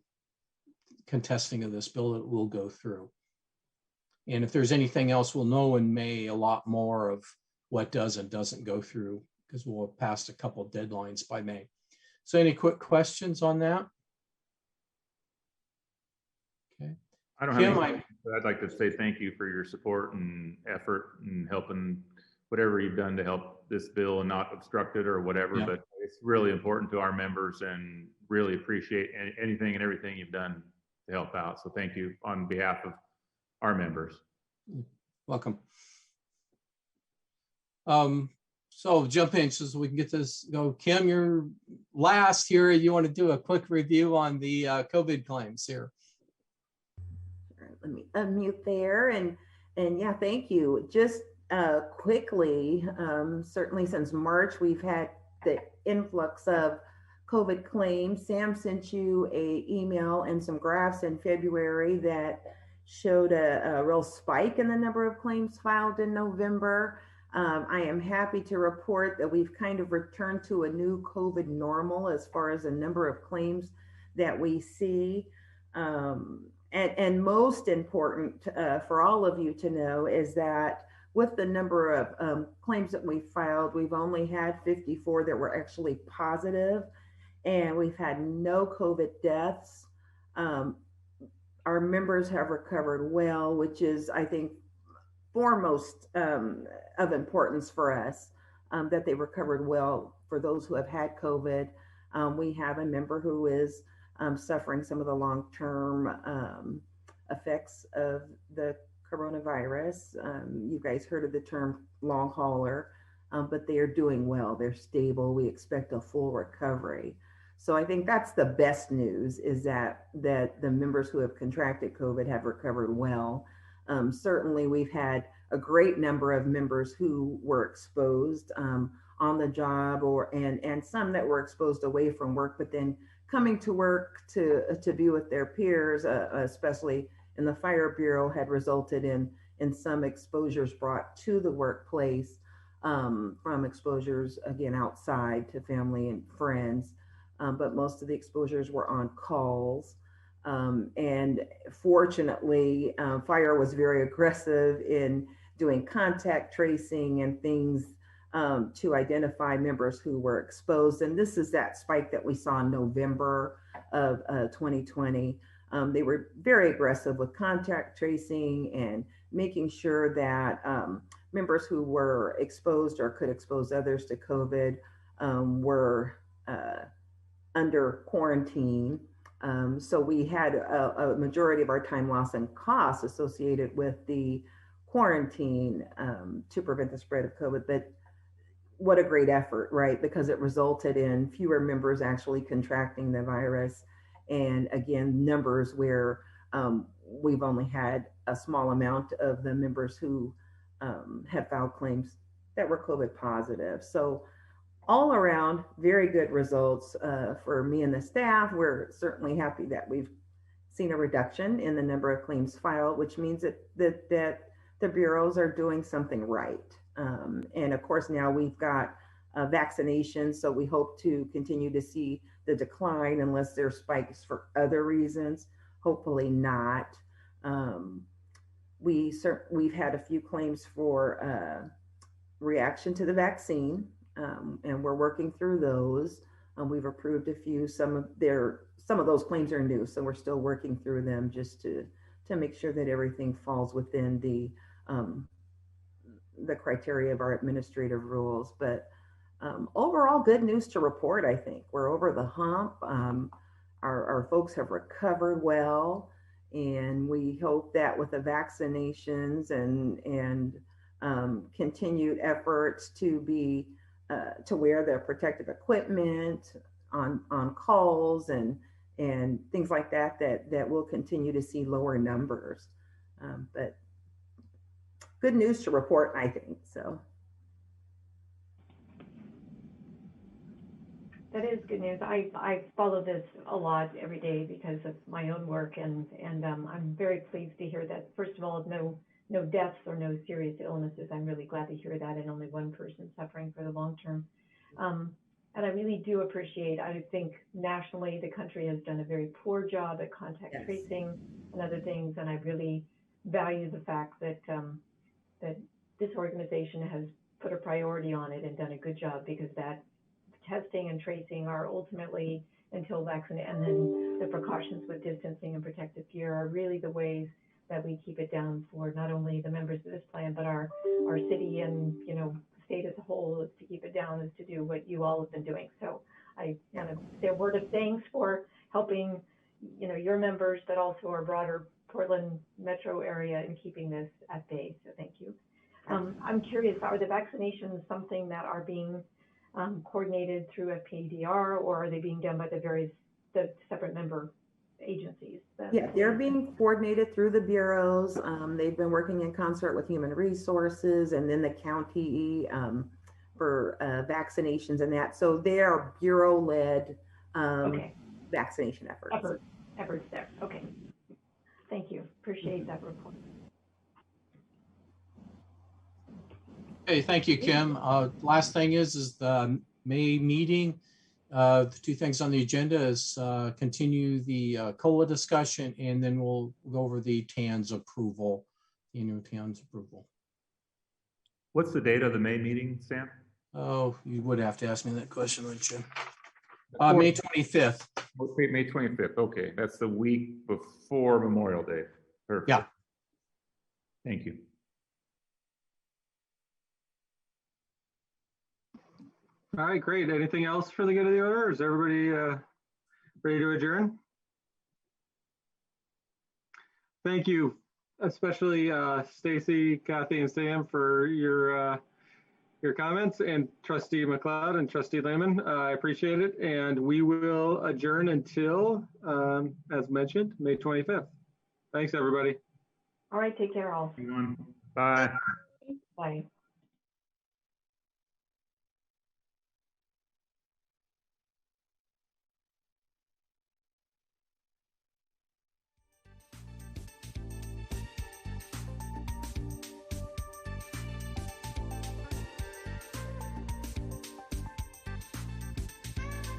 contesting of this bill. It will go through. And if there's anything else, we'll know in May a lot more of what does and doesn't go through, because we'll have passed a couple of deadlines by May. So any quick questions on that? Okay. I don't have any, but I'd like to say thank you for your support and effort and helping whatever you've done to help this bill and not obstruct it or whatever. Yeah. But it's really important to our members, and really appreciate anything and everything you've done to help out. So thank you on behalf of our members. Welcome. So jump in so we can get this go. Kim, you're last here. You want to do a quick review on the COVID claims here? All right, let me unmute there, and yeah, thank you. Just quickly. Certainly since March, we've had the influx of COVID claims. Sam sent you a email and some graphs in February that showed a real spike in the number of claims filed in November. I am happy to report that we've kind of returned to a new COVID normal as far as the number of claims that we see. And most important for all of you to know is that with the number of claims that we filed, we've only had 54 that were actually positive, and we've had no COVID deaths. Our members have recovered well, which is, I think, foremost of importance for us, that they recovered well. For those who have had COVID, we have a member who is suffering some of the long-term effects of the coronavirus. You guys heard of the term long hauler, but they are doing well. They're stable. We expect a full recovery. So I think that's the best news, is that the members who have contracted COVID have recovered well. Certainly, we've had a great number of members who were exposed on the job, and some that were exposed away from work, but then coming to work to be with their peers, especially in the Fire Bureau, had resulted in some exposures brought to the workplace from exposures, again, outside to family and friends. But most of the exposures were on calls. And fortunately, Fire was very aggressive in doing contact tracing and things to identify members who were exposed. And this is that spike that we saw in November of 2020. They were very aggressive with contact tracing and making sure that members who were exposed or could expose others to COVID were under quarantine. So we had a majority of our time loss and costs associated with the quarantine to prevent the spread of COVID. But what a great effort, right? Because it resulted in fewer members actually contracting the virus. And again, numbers where we've only had a small amount of the members who have filed claims that were COVID positive. So all around, very good results for me and the staff. We're certainly happy that we've seen a reduction in the number of claims filed, which means that the bureaus are doing something right. And of course, now we've got vaccinations, so we hope to continue to see the decline unless there are spikes for other reasons. Hopefully not. We've had a few claims for reaction to the vaccine. And we're working through those. We've approved a few. Some of those claims are new, so we're still working through them just to make sure that everything falls within the criteria of our administrative rules. But overall, good news to report. I think we're over the hump. Our folks have recovered well, and we hope that with the vaccinations and continued efforts to wear the protective equipment on calls and things like that we'll continue to see lower numbers. But good news to report, I think. So that is good news. I follow this a lot every day because of my own work, and I'm very pleased to hear that, first of all, no deaths or no serious illnesses. I'm really glad to hear that, and only one person suffering for the long term. And I really do appreciate, I think nationally, the country has done a very poor job at contact tracing and other things. And I really value the fact that this organization has put a priority on it and done a good job, because that testing and tracing are ultimately, until vaccination, and then the precautions with distancing and protective gear are really the ways that we keep it down for not only the members of this plan, but our city and, state as a whole. Is to keep it down, is to do what you all have been doing. So I want to say a word of thanks for helping, your members, but also our broader Portland metro area in keeping this at bay. So thank you. I'm curious, are the vaccinations something that are being coordinated through Fpdr, or are they being done by the separate member agencies? Yeah, they're being coordinated through the bureaus. They've been working in concert with Human Resources and then the county for vaccinations and that. So they are bureau-led Okay. vaccination efforts. Efforts there. Okay. Thank you. Appreciate that report. Okay, thank you, Kim. Last thing is the May meeting. The two things on the agenda is continue the COLA discussion, and then we'll go over the TAN's approval, the annual TAN's approval. What's the date of the May meeting, Sam? Oh, you would have to ask me that question, wouldn't you? May 25th. Okay, May 25th. Okay, that's the week before Memorial Day. Perfect. Yeah. Thank you. All right, great. Anything else for the good of the order? Is everybody ready to adjourn? Thank you, especially Stacy, Kathy, and Sam for your comments, and Trustee McLeod and Trustee Lehman. I appreciate it, and we will adjourn until, as mentioned, May 25th. Thanks, everybody. All right, take care all. Everyone, bye. Bye.